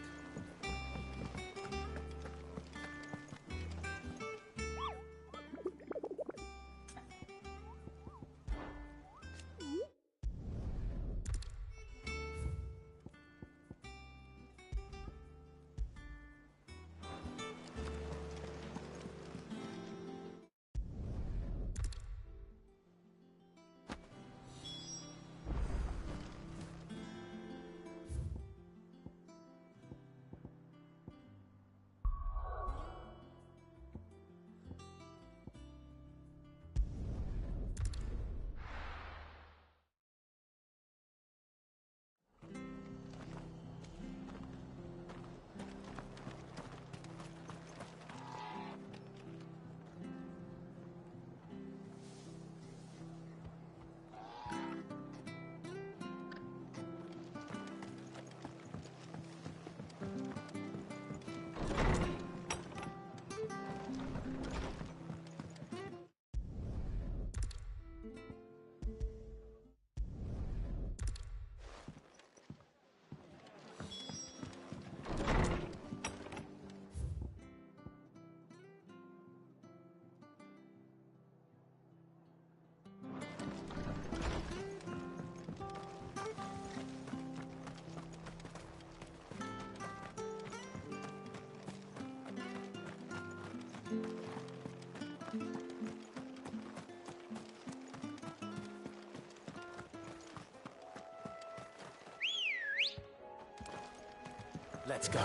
Let's go.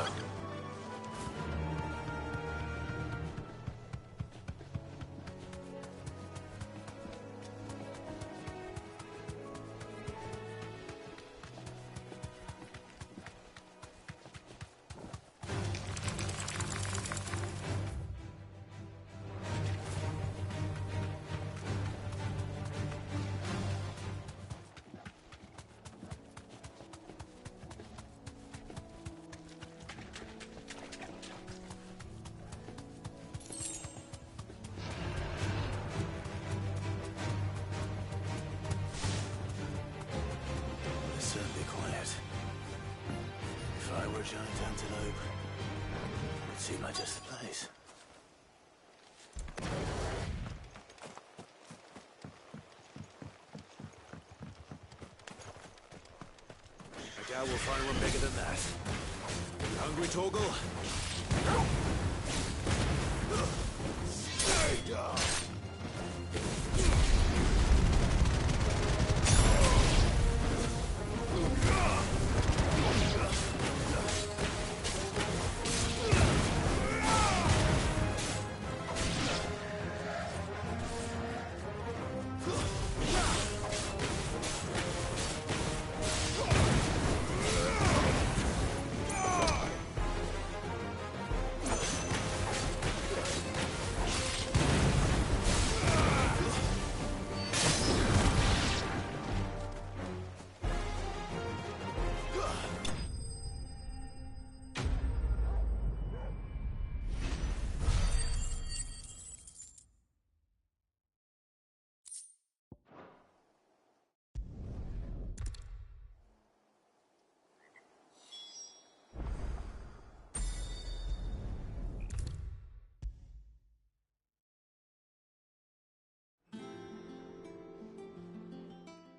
Giant antelope. It seemed like just the place. I doubt we'll find one bigger than that. You hungry, Torgal? Stay down!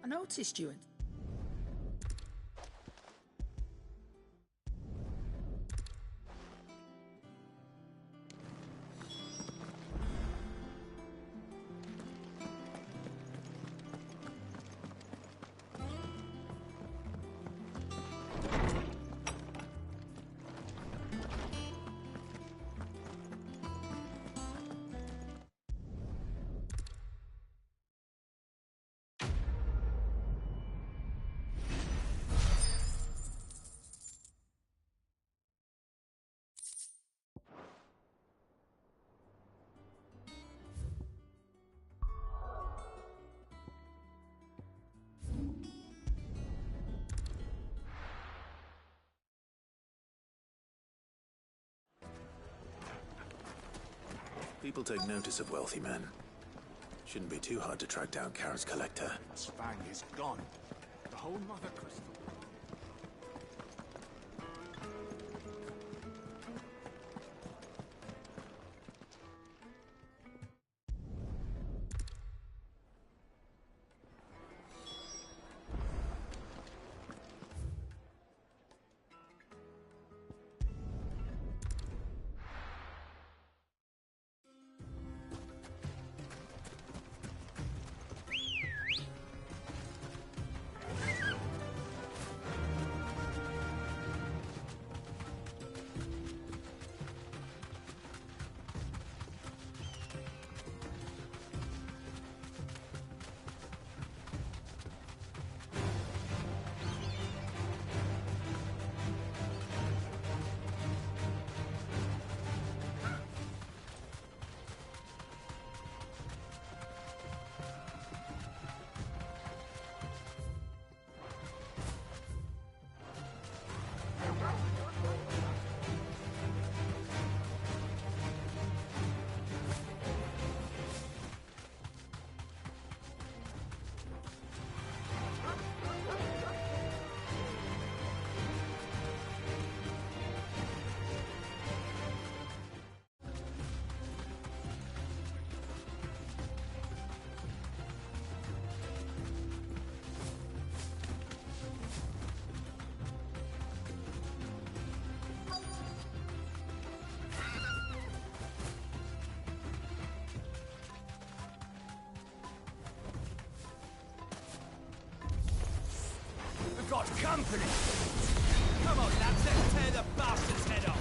I noticed you. People take notice of wealthy men. Shouldn't be too hard to track down Karen's collector. Spang is gone. The whole Mother Crystal. We've got company! Come on, lads, let's tear the bastard's head off!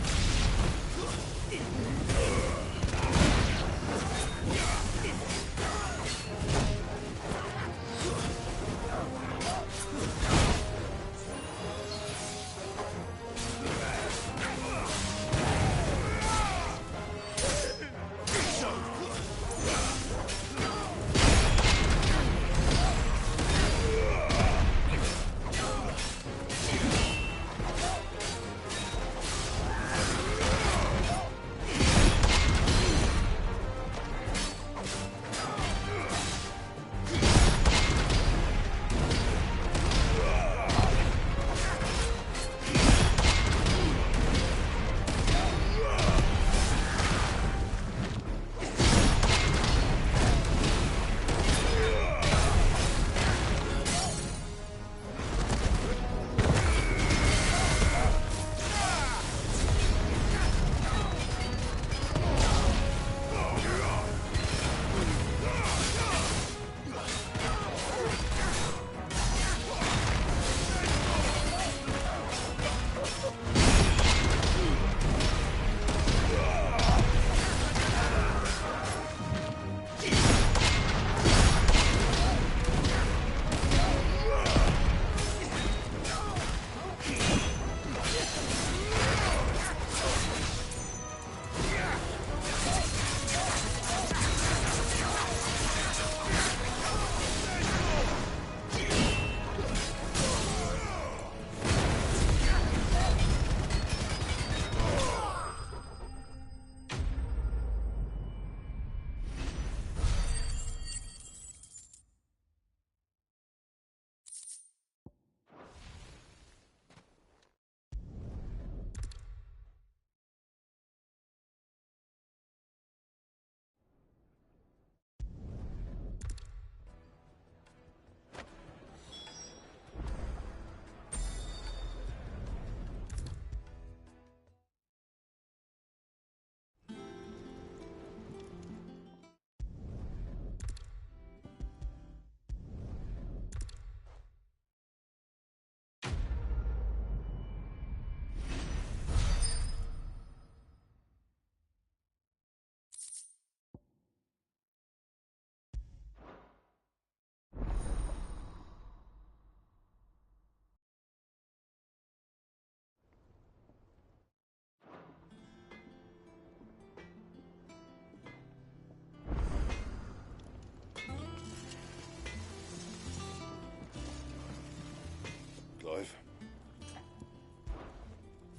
Clive?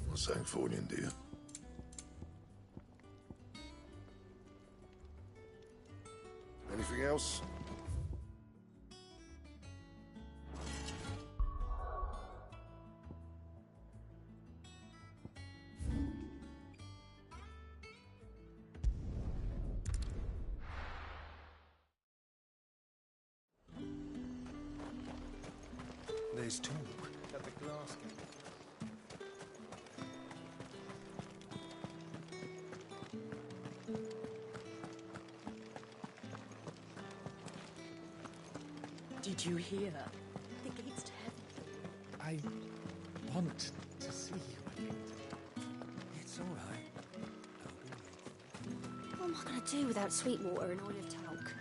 What's Sanktfordian, do you? Anything else? There's talk that the glass can... Did you hear? The gates to heaven. I want to see you again. It's all right. What am I going to do without Sweetwater and Olive Talc?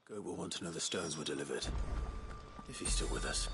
Goat will want to know the stones were delivered. If he's still with us.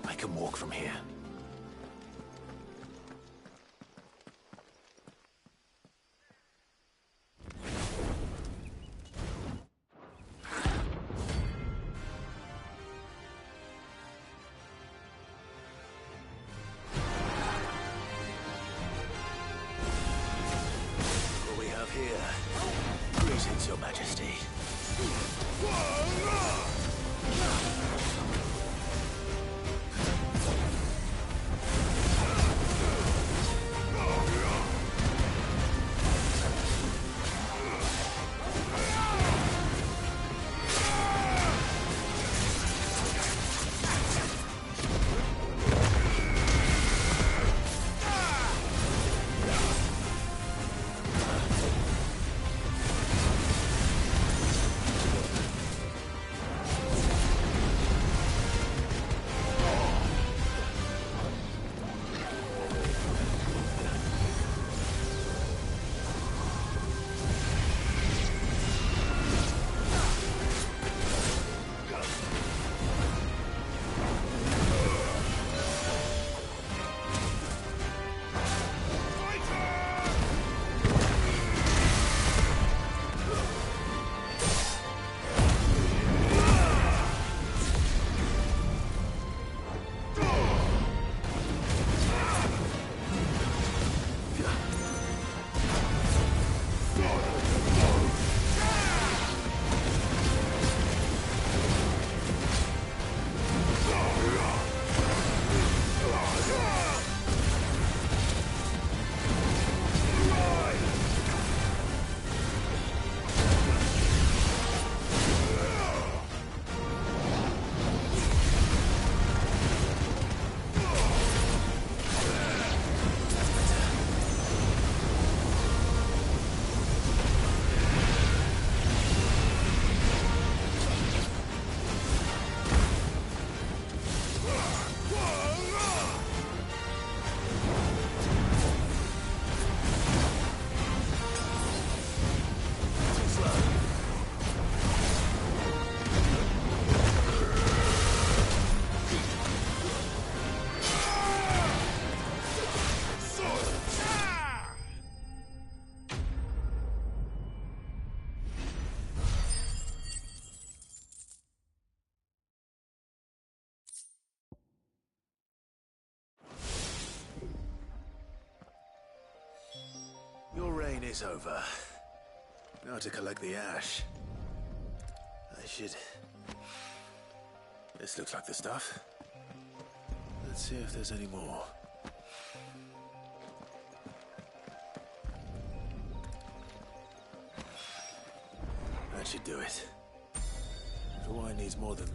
I can walk from here. What we have here? Greetings, Your Majesty. Your reign is over. Now to collect the ash. I should... This looks like the stuff. Let's see if there's any more. That should do it. The wine needs more than...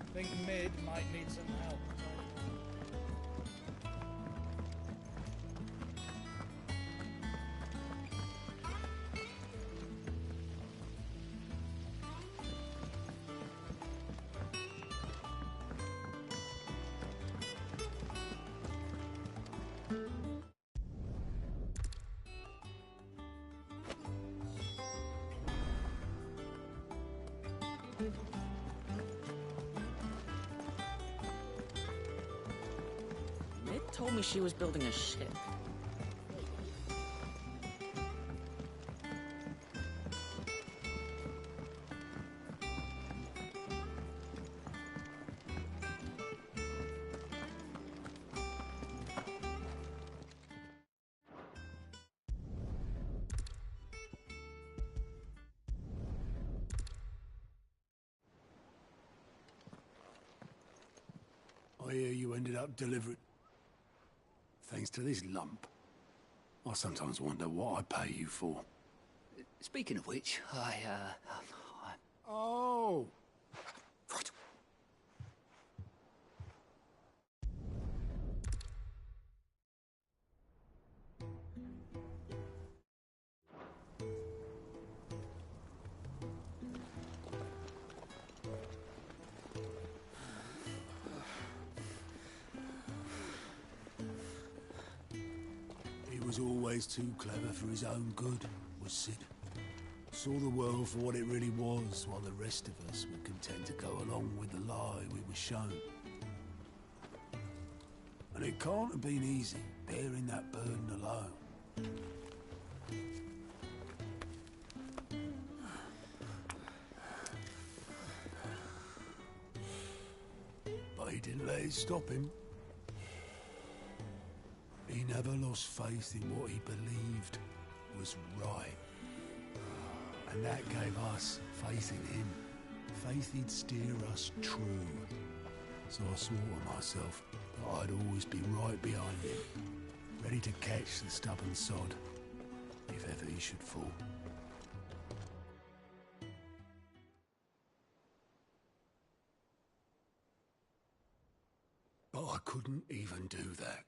I think Mid might need some help. Mid told me she was building a ship. I hear you ended up delivering... Thanks to this lump. I sometimes wonder what I pay you for. Speaking of which, Oh! Right. He was always too clever for his own good, was Sid. Saw the world for what it really was, while the rest of us were content to go along with the lie we were shown. And it can't have been easy, bearing that burden alone. But he didn't let it stop him. He never lost faith in what he believed was right. And that gave us faith in him. Faith he'd steer us true. So I swore to myself that I'd always be right behind him, ready to catch the stubborn sod, if ever he should fall. But I couldn't even do that.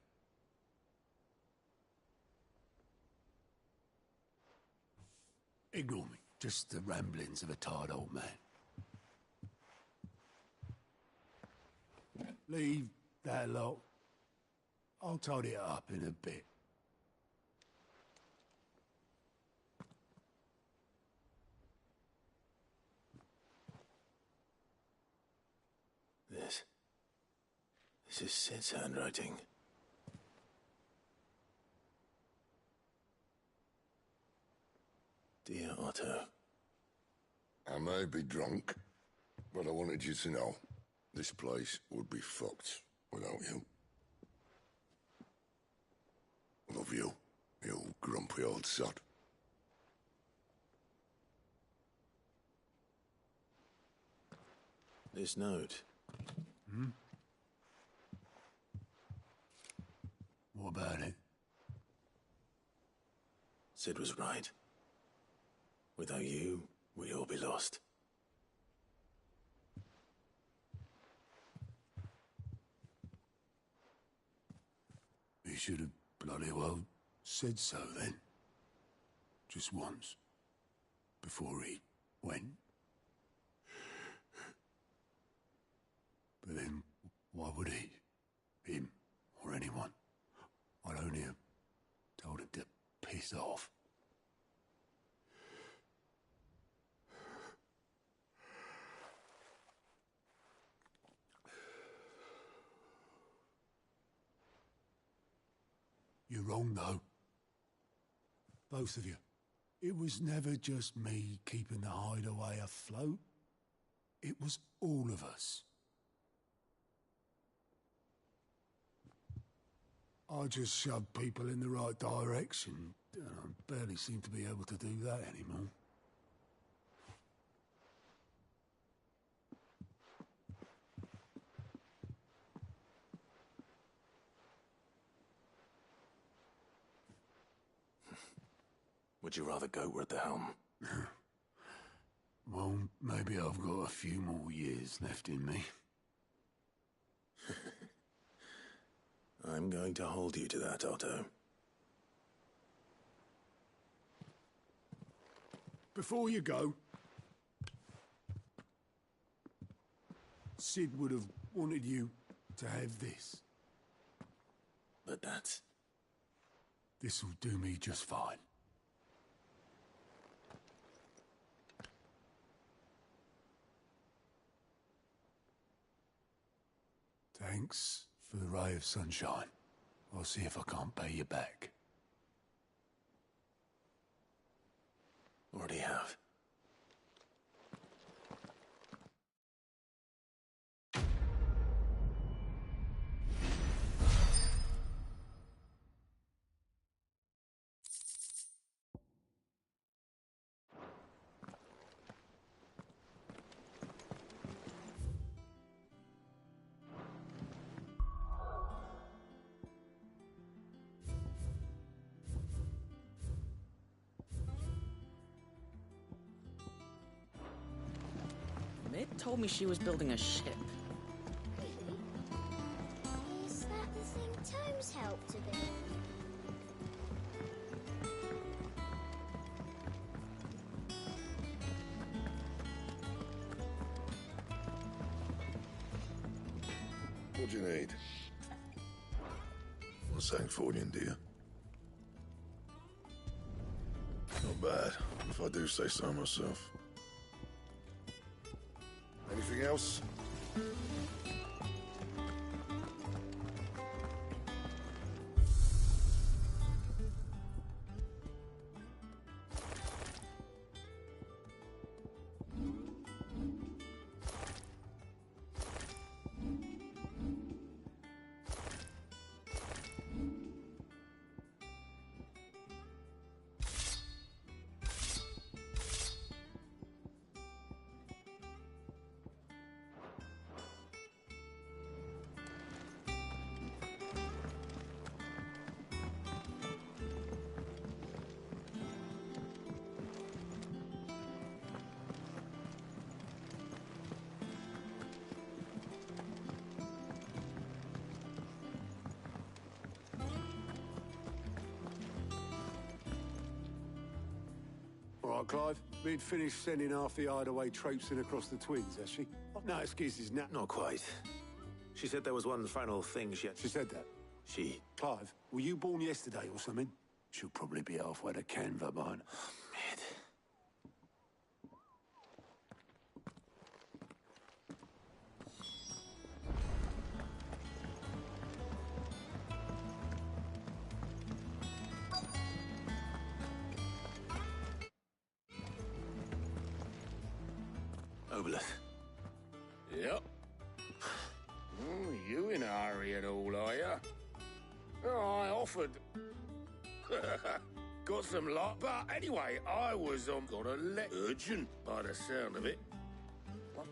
Ignore me. Just the ramblings of a tired old man. Leave that lot. I'll tidy it up in a bit. This is Sid's handwriting. Dear Otto. I may be drunk, but I wanted you to know this place would be fucked without you. Love you, you grumpy old sod. This note. What about it? Sid was right. Without you, we'd all be lost. should have bloody well said so then. Just once. Before he went. But then, why would he? Him, or anyone? I'd only have told him to piss off. You're wrong, though. Both of you. It was never just me keeping the hideaway afloat. It was all of us. I just shoved people in the right direction, and I barely seem to be able to do that anymore. Would you rather goat were at the helm? Well, maybe I've got a few more years left in me. I'm going to hold you to that, Otto. Before you go, Sid would have wanted you to have this. But that's... This'll do me just fine. Thanks for the ray of sunshine. I'll see if I can't pay you back. Already have. Mid told me she was building a ship. Is that the thing Tomes helped to build? What do you need? Not saying Fordian, do you? Not bad, if I do say so myself. Anything else? All right, Clive. We'd finished sending half the hideaway traipsing across the Twins, has she? No excuses now. Not quite. She said there was one final thing she had... She said that? She... Clive, were you born yesterday or something? She'll probably be halfway to Canva by now. Mid. Obeleth. Yep. Oh, you in a hurry at all, are you? Oh, I offered. Got some luck, but anyway, I was got a urgent by the sound of it. What?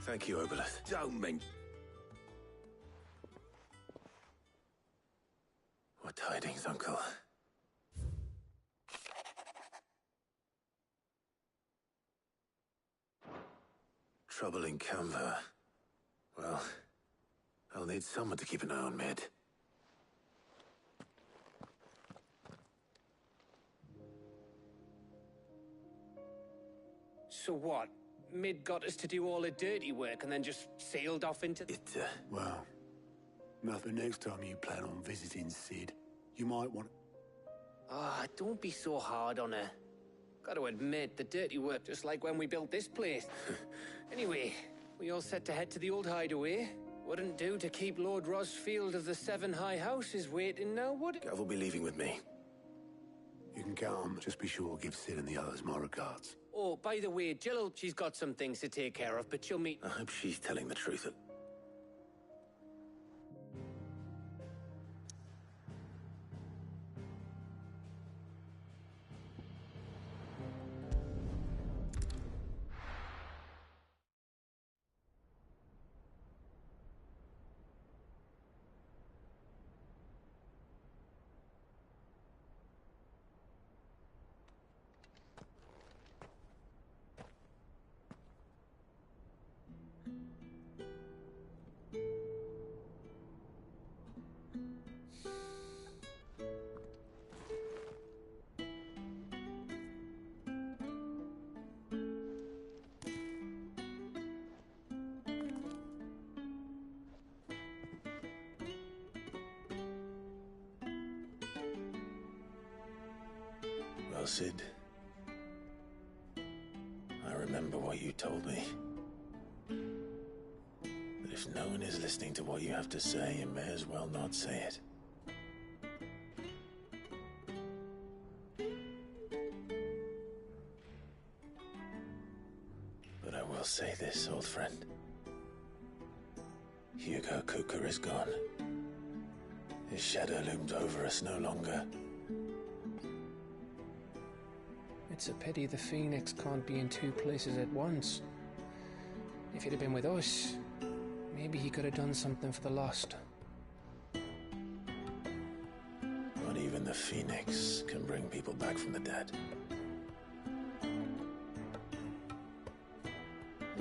Thank you, Obeleth. Don't mean. What tidings, Uncle? Trouble in Canva. Well, I'll need someone to keep an eye on Mid. So what? Mid got us to do all the dirty work and then just sailed off into... Well, nothing next time you plan on visiting Sid. You might want... Ah, don't be so hard on her. Gotta admit, the dirty work, just like when we built this place. Anyway, we all set to head to the old hideaway. Wouldn't do to keep Lord Rosfield of the Seven High Houses waiting now, would it? Gav will be leaving with me. You can count on. Just be sure to give Sid and the others my regards. Oh, by the way, Jill, she's got some things to take care of, but she'll meet... I hope she's telling the truth. Well, Sid, I remember what you told me. But if no one is listening to what you have to say, you may as well not say it. But I will say this, old friend. Hugo Kuka is gone. His shadow looms over us no longer. It's a pity the Phoenix can't be in two places at once. If he'd have been with us, maybe he could have done something for the lost. Not even the Phoenix can bring people back from the dead.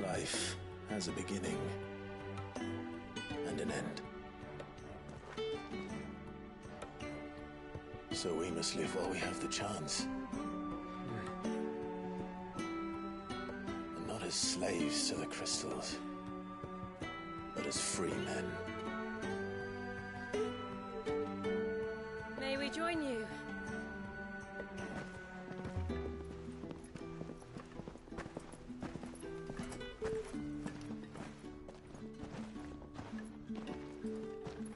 Life has a beginning and an end. So we must live while we have the chance. As slaves to the crystals, but as free men. May we join you?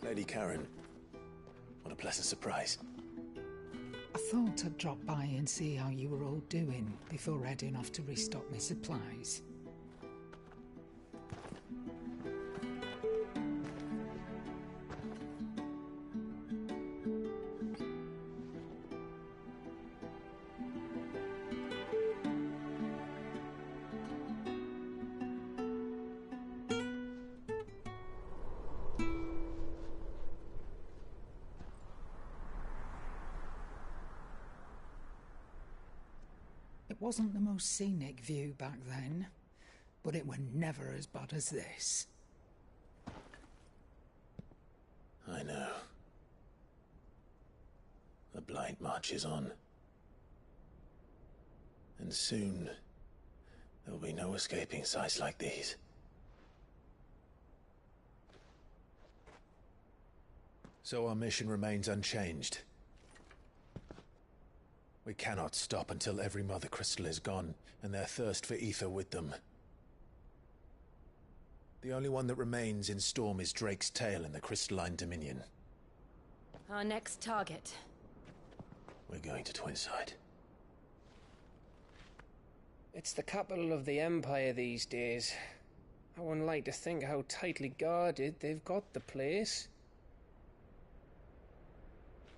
Lady Karen, what a pleasant surprise. I thought I'd drop by and see how you were all doing before heading off to restock my supplies. It wasn't the most scenic view back then, but it were never as bad as this. I know. The Blight marches on. And soon, there will be no escaping sights like these. So our mission remains unchanged. We cannot stop until every Mother Crystal is gone, and their thirst for ether with them. The only one that remains in Storm is Drake's Tail in the Crystalline Dominion. Our next target. We're going to Twinside. It's the capital of the Empire these days. I wouldn't like to think how tightly guarded they've got the place.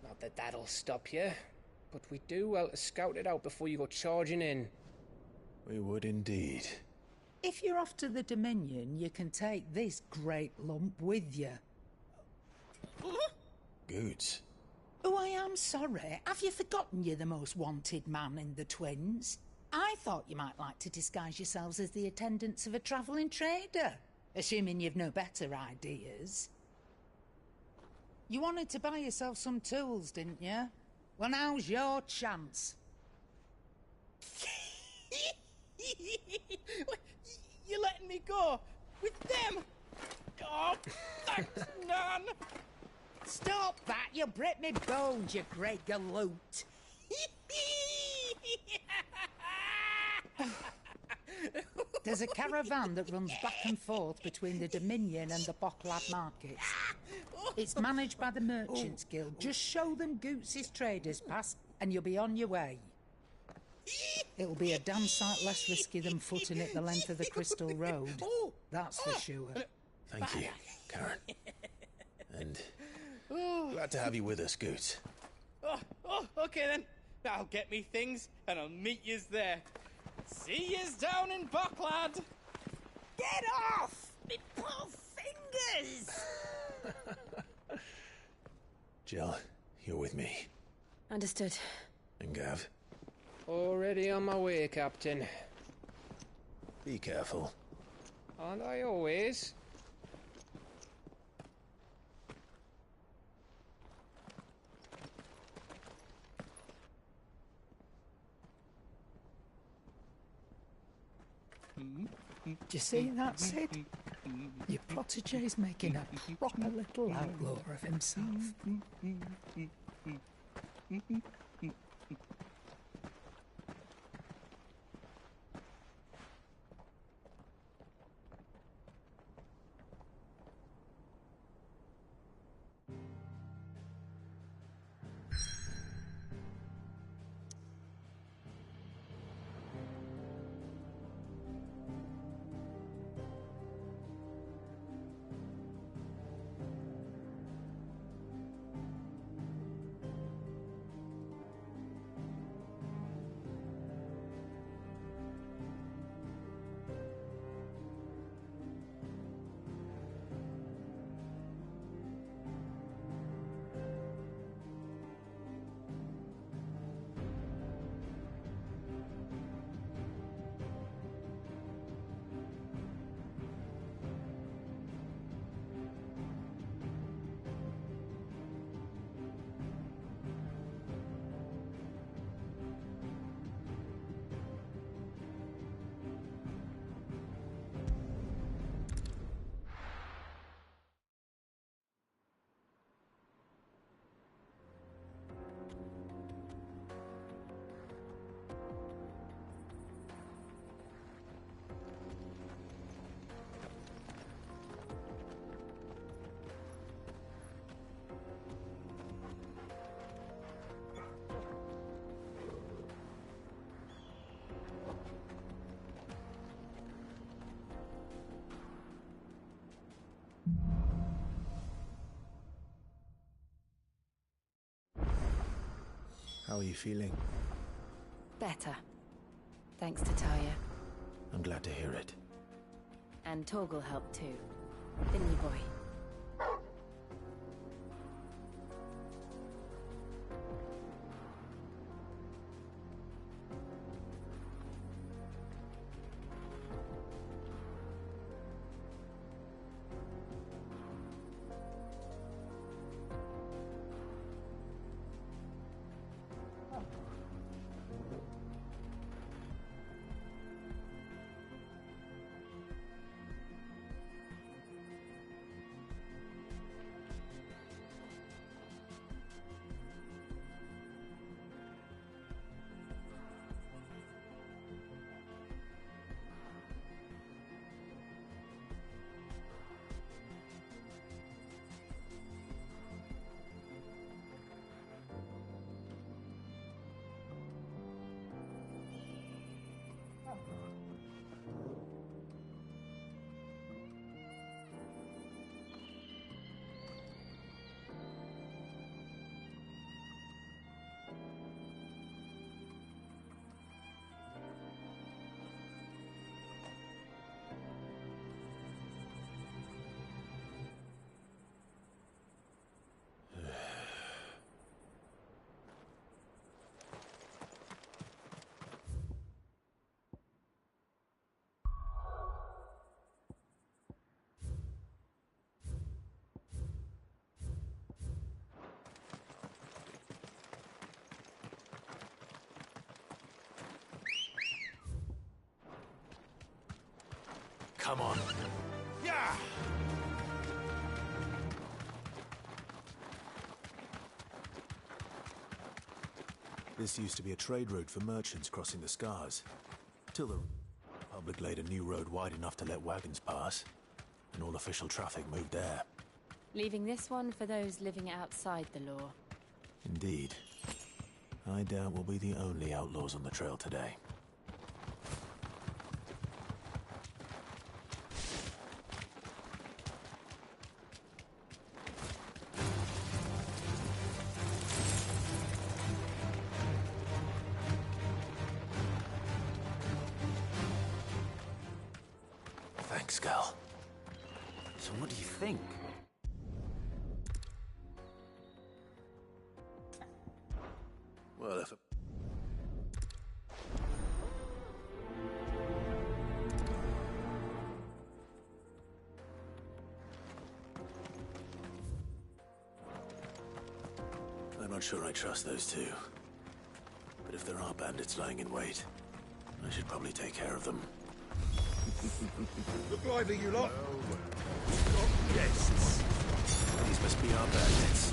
Not that that'll stop you. But we do well to scout it out before you go charging in. We would indeed. If you're off to the Dominion, you can take this great lump with you. Goods. Oh, I am sorry. Have you forgotten you're the most wanted man in the Twins? I thought you might like to disguise yourselves as the attendants of a travelling trader, assuming you've no better ideas. You wanted to buy yourself some tools, didn't you? Well, now's your chance. You're letting me go? With them? Oh, thanks, Nan! Stop that! You'll break me bones, you great galoot! There's a caravan that runs back and forth between the Dominion and the Bocklad markets. It's managed by the Merchants Guild. Just show them Goots' traders pass and you'll be on your way. It'll be a damn sight less risky than footing it the length of the Crystal Road. That's for sure. Thank you, Karen. And glad to have you with us, Goots. Okay then. I'll get me things and I'll meet yous there. See yous down in Bocklad. Get off! Me poor fingers! Jill, you're with me. Understood. And Gav? Already on my way, Captain. Be careful. Aren't I always? Do you see that, Sid? Your protege's making a proper little outlaw of himself. How are you feeling? Better. Thanks to Taya. I'm glad to hear it. And Torgal helped too. Didn't you, boy? Come on. Yeah! This used to be a trade route for merchants crossing the Scars. Till the Republic laid a new road wide enough to let wagons pass, and all official traffic moved there. Leaving this one for those living outside the law. Indeed. I doubt we'll be the only outlaws on the trail today. Thanks, Gal. So what do you think? Well, if I'm not sure I trust those two. But if there are bandits lying in wait, I should probably take care of them. Look lively, you lot. Guests. These must be our bandits.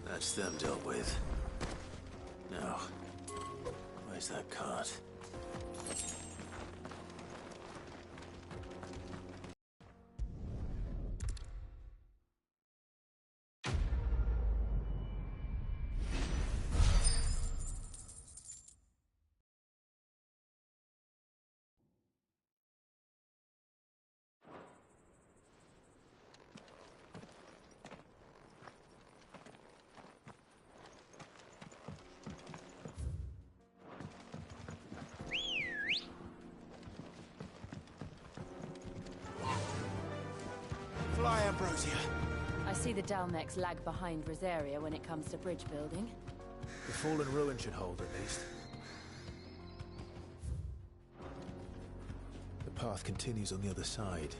That's them dealt with. Now, where's that cart? Fly, Ambrosia. I see the Dalmex lag behind Rosaria when it comes to bridge building. The fallen ruin should hold, at least. The path continues on the other side.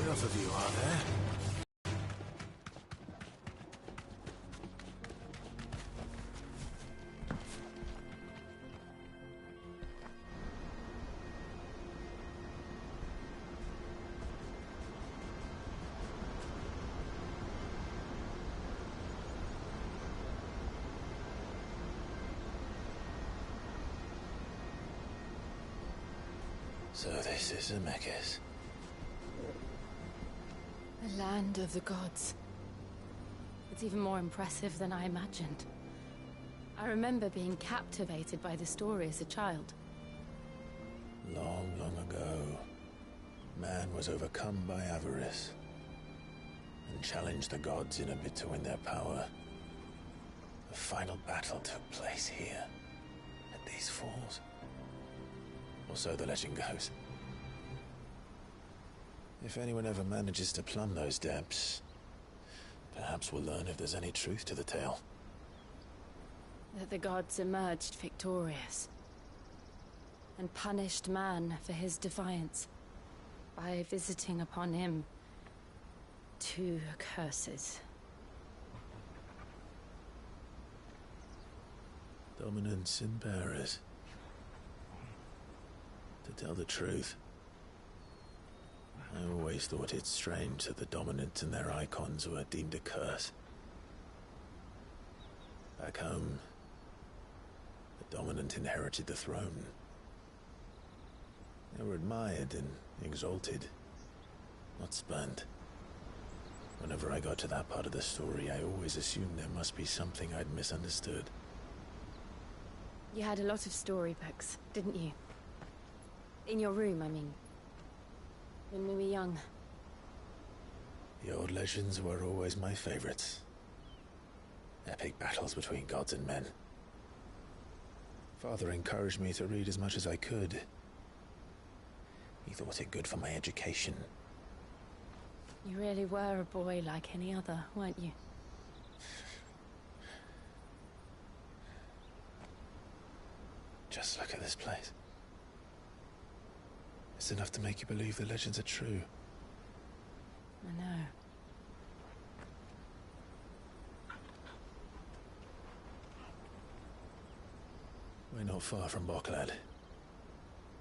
Enough of you, are there? So this is Zemeckis. The land of the gods. It's even more impressive than I imagined. I remember being captivated by the story as a child. Long, long ago, man was overcome by avarice and challenged the gods in a bid to win their power. The final battle took place here, at these falls. Or so the legend goes. If anyone ever manages to plumb those depths, perhaps we'll learn if there's any truth to the tale. that the gods emerged victorious and punished man for his defiance by visiting upon him 2 curses. Dominants and bearers. To tell the truth, I always thought it strange that the dominant and their icons were deemed a curse. Back home, the dominant inherited the throne. They were admired and exalted, not spurned. Whenever I got to that part of the story, I always assumed there must be something I'd misunderstood. You had a lot of storybooks, didn't you? In your room, I mean. When we were young. The old legends were always my favorites. Epic battles between gods and men. Father encouraged me to read as much as I could. He thought it good for my education. You really were a boy like any other, weren't you? Just look at this place. It's enough to make you believe the legends are true. I know. We're not far from Boklad.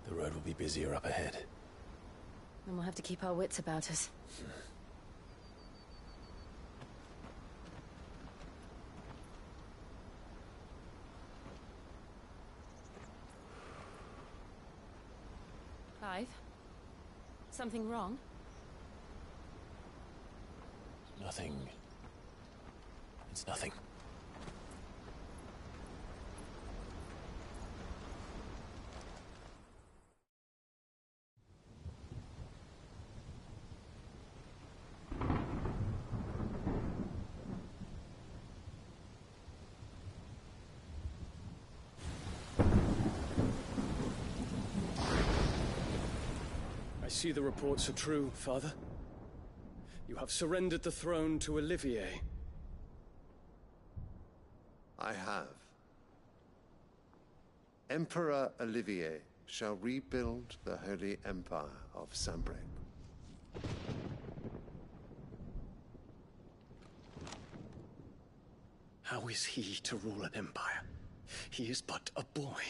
The road will be busier up ahead. Then we'll have to keep our wits about us. Clive? Something wrong? Nothing. It's nothing. I see the reports are true, Father. You have surrendered the throne to Olivier. I have. Emperor Olivier shall rebuild the Holy Empire of Sanbreque. How is he to rule an empire? He is but a boy.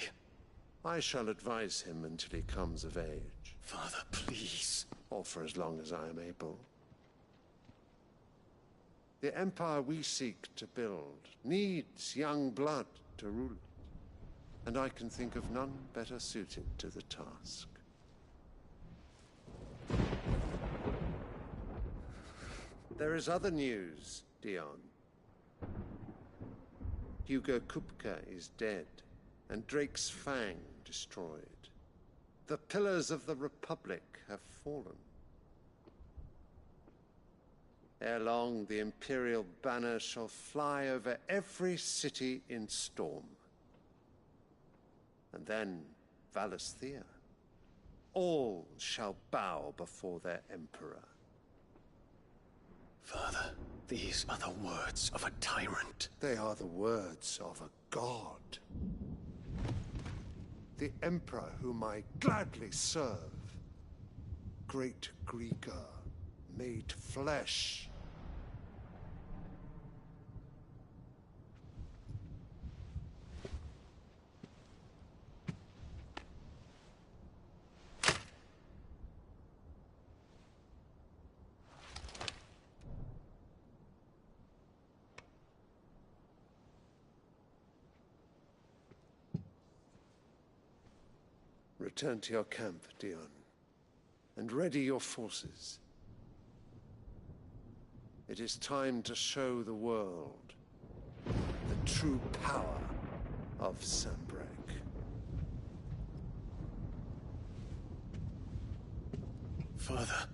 I shall advise him until he comes of age. Father, please. Or for as long as I am able. The empire we seek to build needs young blood to rule it, and I can think of none better suited to the task. There is other news, Dion. Hugo Kupka is dead, and Drake's Fang destroyed. The pillars of the Republic have fallen. Ere long, the Imperial banner shall fly over every city in Storm. And then Valisthea. All shall bow before their Emperor. Father, these are the words of a tyrant. They are the words of a god. The Emperor whom I gladly serve. Great Greager, made flesh. Return to your camp, Dion, and ready your forces. It is time to show the world the true power of Sanbreque. Father.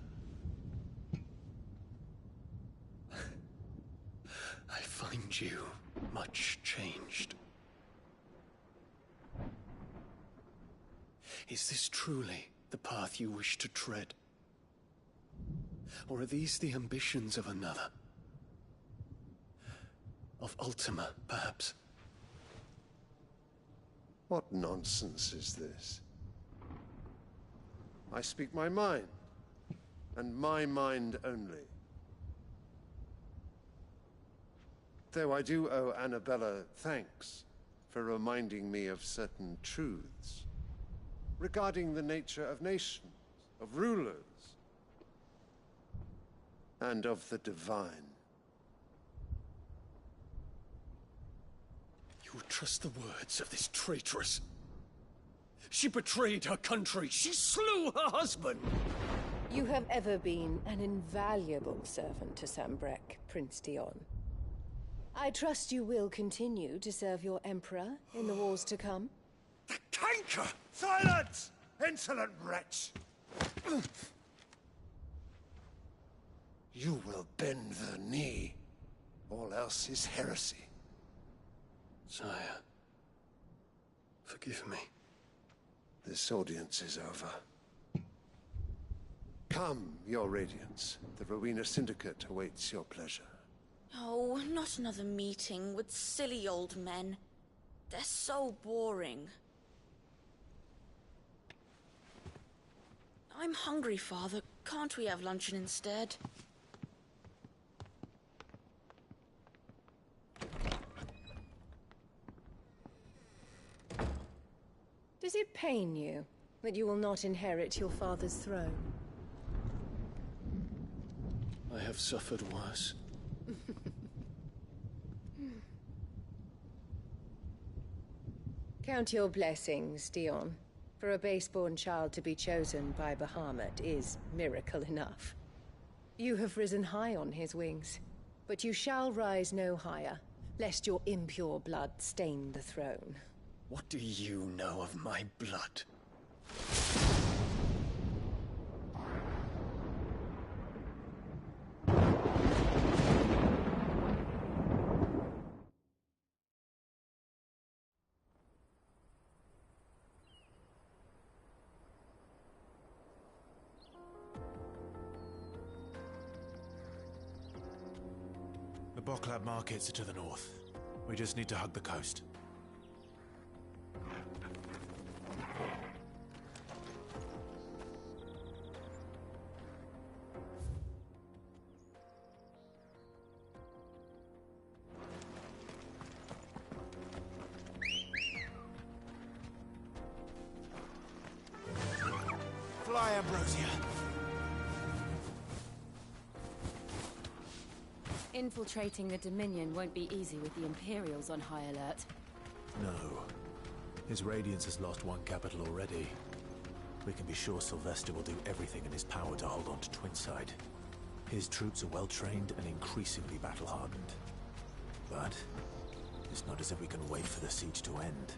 I find you much changed. Is this truly the path you wish to tread? Or are these the ambitions of another? Of Ultima, perhaps? What nonsense is this? I speak my mind, and my mind only. Though I do owe Annabella thanks for reminding me of certain truths regarding the nature of nations, of rulers, and of the divine. You trust the words of this traitress? She betrayed her country. She slew her husband. You have ever been an invaluable servant to Sambrek, Prince Dion. I trust you will continue to serve your Emperor in the wars to come. The canker! Silence! Insolent wretch! You will bend the knee. All else is heresy. Sire, forgive me. This audience is over. Come, your Radiance. The Rowena Syndicate awaits your pleasure. Oh, not another meeting with silly old men. They're so boring. I'm hungry, Father. Can't we have luncheon instead? Does it pain you that you will not inherit your father's throne? I have suffered worse. Count your blessings, Dion. For a base-born child to be chosen by Bahamut is miracle enough. You have risen high on his wings, but you shall rise no higher, lest your impure blood stain the throne. What do you know of my blood? The Boklab markets are to the north. We just need to hug the coast. Fly, Ambrosia. Infiltrating the Dominion won't be easy with the Imperials on high alert. No. His Radiance has lost one capital already. We can be sure Sylvester will do everything in his power to hold on to Twinside. His troops are well-trained and increasingly battle-hardened. But it's not as if we can wait for the siege to end.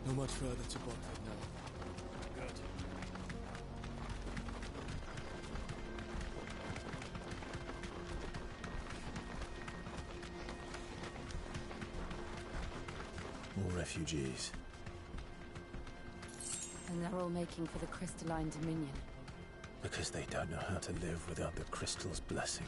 No much further to Boklab now. Good. More refugees. And they're all making for the Crystalline Dominion. Because they don't know how to live without the Crystal's blessing.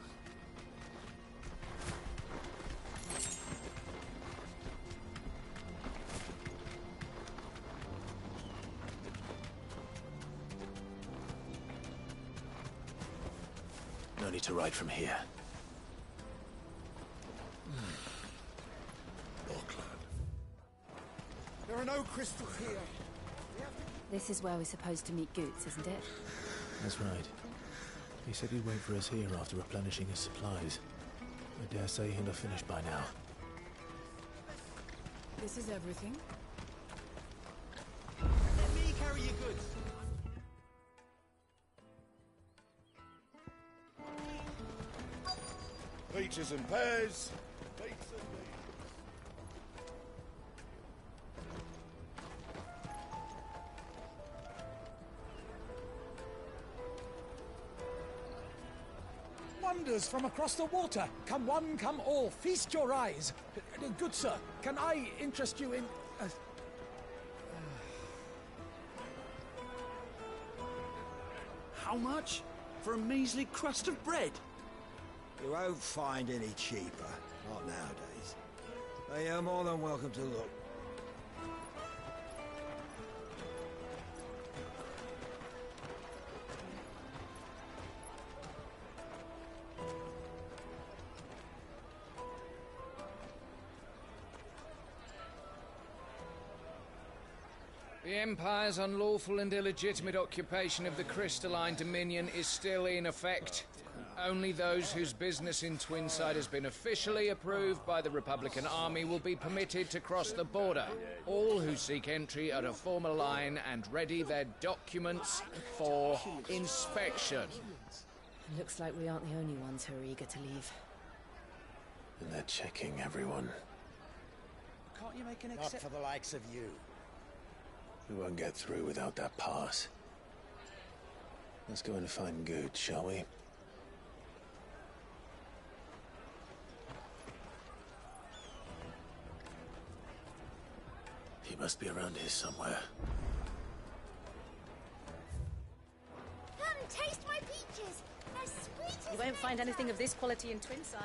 No need to ride from here. There are no crystals here. This is where we're supposed to meet Goots, isn't it? That's right. He said he'd wait for us here after replenishing his supplies. I dare say he'll have finished by now. This is everything. Let me carry your goods. Peaches and pears. Beets and beans. Wonders from across the water. Come one, come all. Feast your eyes. Good sir, can I interest you in... How much? For a measly crust of bread? You won't find any cheaper. Not nowadays. But you're more than welcome to look. The Empire's unlawful and illegitimate occupation of the Crystalline Dominion is still in effect. Only those whose business in Twinside has been officially approved by the Republican Army will be permitted to cross the border. All who seek entry are to form a line and ready their documents for inspection. Looks like we aren't the only ones who are eager to leave. And they're checking everyone. Can't you make an Not for the likes of you. We won't get through without that pass. Let's go and find Good, shall we? He must be around here somewhere. Come, taste my peaches. They're sweet as You won't find anything of this quality in Twinside.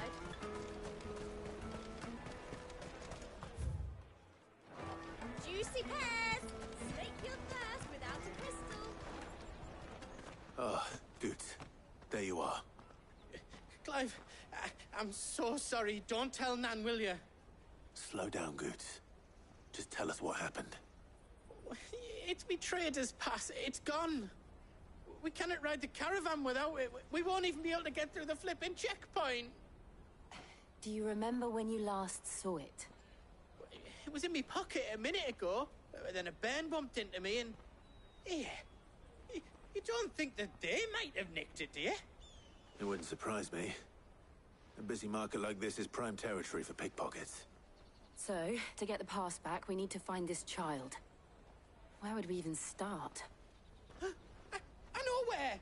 Juicy pears. Slake your thirst without a crystal. Ah, Good. There you are. Clive, I'm so sorry. Don't tell Nan, will you? Slow down, Good. Just tell us what happened. It's me trader's pass. It's gone. We cannot ride the caravan without it. We won't even be able to get through the flipping checkpoint. Do you remember when you last saw it? It was in my pocket a minute ago. Then a bairn bumped into me and... Yeah. You don't think that they might have nicked it, do you? It wouldn't surprise me. A busy market like this is prime territory for pickpockets. So, to get the pass back, we need to find this child. Where would we even start? I know where!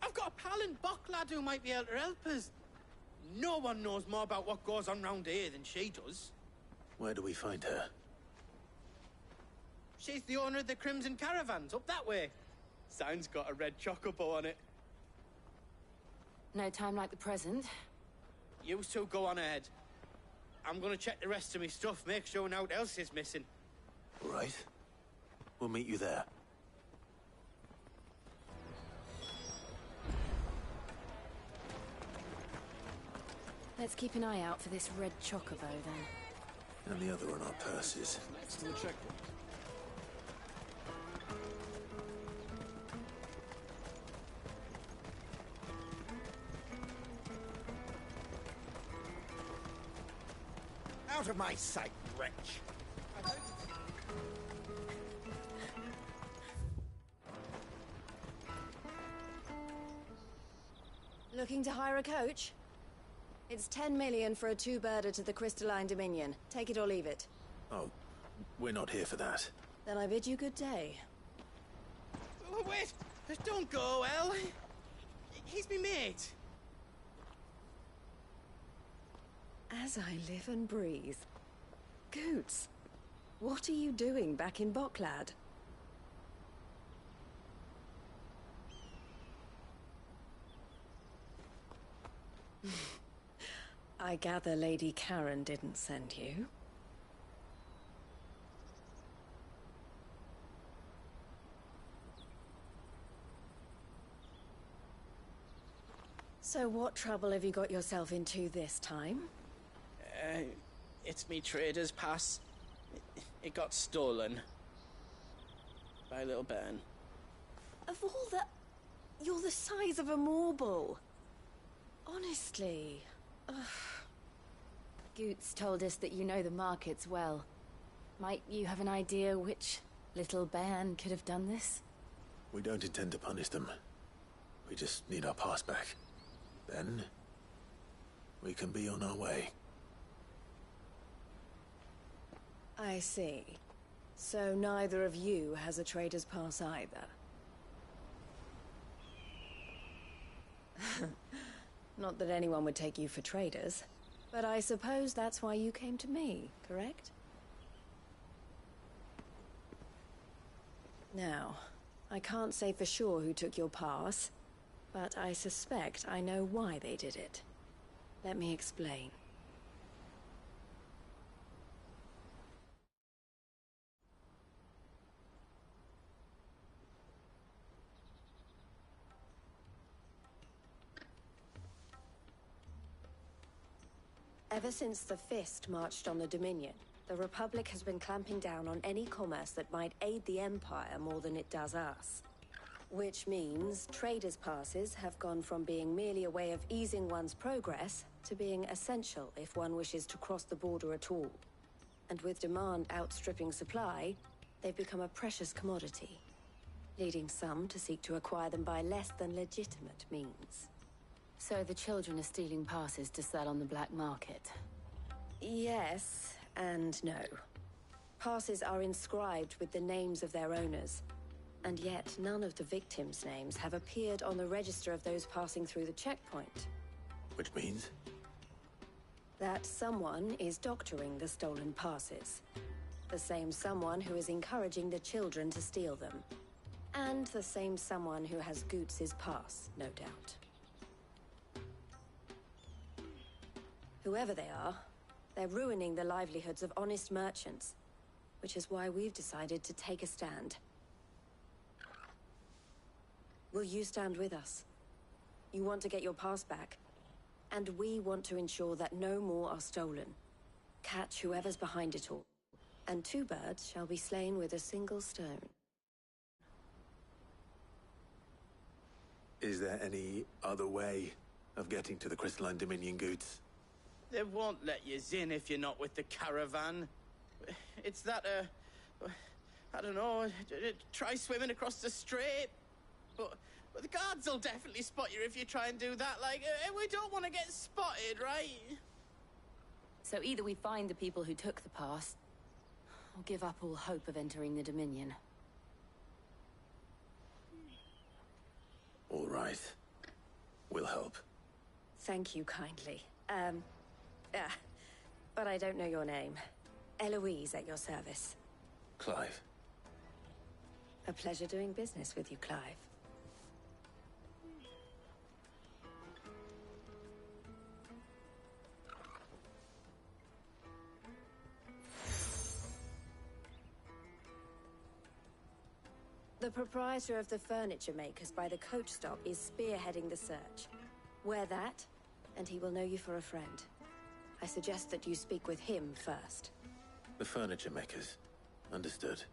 I've got a pal in Bock lad who might be able to help us. No one knows more about what goes on round here than she does. Where do we find her? She's the owner of the Crimson Caravans, up that way. Sign's got a red chocobo on it. No time like the present. You two go on ahead. I'm gonna check the rest of my stuff, make sure no one else is missing. Right. We'll meet you there. Let's keep an eye out for this red chocobo, then. And the other on our purses. Next to the checkpoint. Out of my sight, wretch. Looking to hire a coach? It's 10 million for a two-birder to the Crystalline Dominion. Take it or leave it. Oh, we're not here for that. Then I bid you good day. Oh, wait! Don't go, El. He's me mate. As I live and breathe. Goots, what are you doing back in Bocklad? I gather Lady Karen didn't send you. So what trouble have you got yourself into this time? It's me trader's pass. It got stolen. By a little bairn. Of all the... You're the size of a marble. Honestly. Ugh. Goots told us that you know the markets well. Might you have an idea which little bairn could have done this? We don't intend to punish them. We just need our pass back. Then, we can be on our way. I see. So neither of you has a trader's pass either. Not that anyone would take you for traders, but I suppose that's why you came to me, correct? Now, I can't say for sure who took your pass, but I suspect I know why they did it. Let me explain. Ever since the Fist marched on the Dominion, the Republic has been clamping down on any commerce that might aid the Empire more than it does us. Which means traders' passes have gone from being merely a way of easing one's progress to being essential if one wishes to cross the border at all. And with demand outstripping supply, they've become a precious commodity, leading some to seek to acquire them by less than legitimate means. So the children are stealing passes to sell on the black market? Yes, and no. Passes are inscribed with the names of their owners, and yet none of the victims' names have appeared on the register of those passing through the checkpoint. Which means? That someone is doctoring the stolen passes. The same someone who is encouraging the children to steal them. And the same someone who has Goots' pass, no doubt. Whoever they are, they're ruining the livelihoods of honest merchants, which is why we've decided to take a stand. Will you stand with us? You want to get your pass back, and we want to ensure that no more are stolen. Catch whoever's behind it all, and two birds shall be slain with a single stone. Is there any other way of getting to the Crystalline Dominion, Goots? They won't let you in if you're not with the caravan. It's that, I don't know, try swimming across the strait. But the guards will definitely spot you if you try and do that. Like, we don't want to get spotted, right? So either we find the people who took the pass, or give up all hope of entering the Dominion. All right. We'll help. Thank you kindly. But I don't know your name. Eloise at your service. Clive. A pleasure doing business with you, Clive. The proprietor of the furniture makers by the coach stop is spearheading the search. Wear that, and he will know you for a friend. I suggest that you speak with him first. The furniture makers. Understood.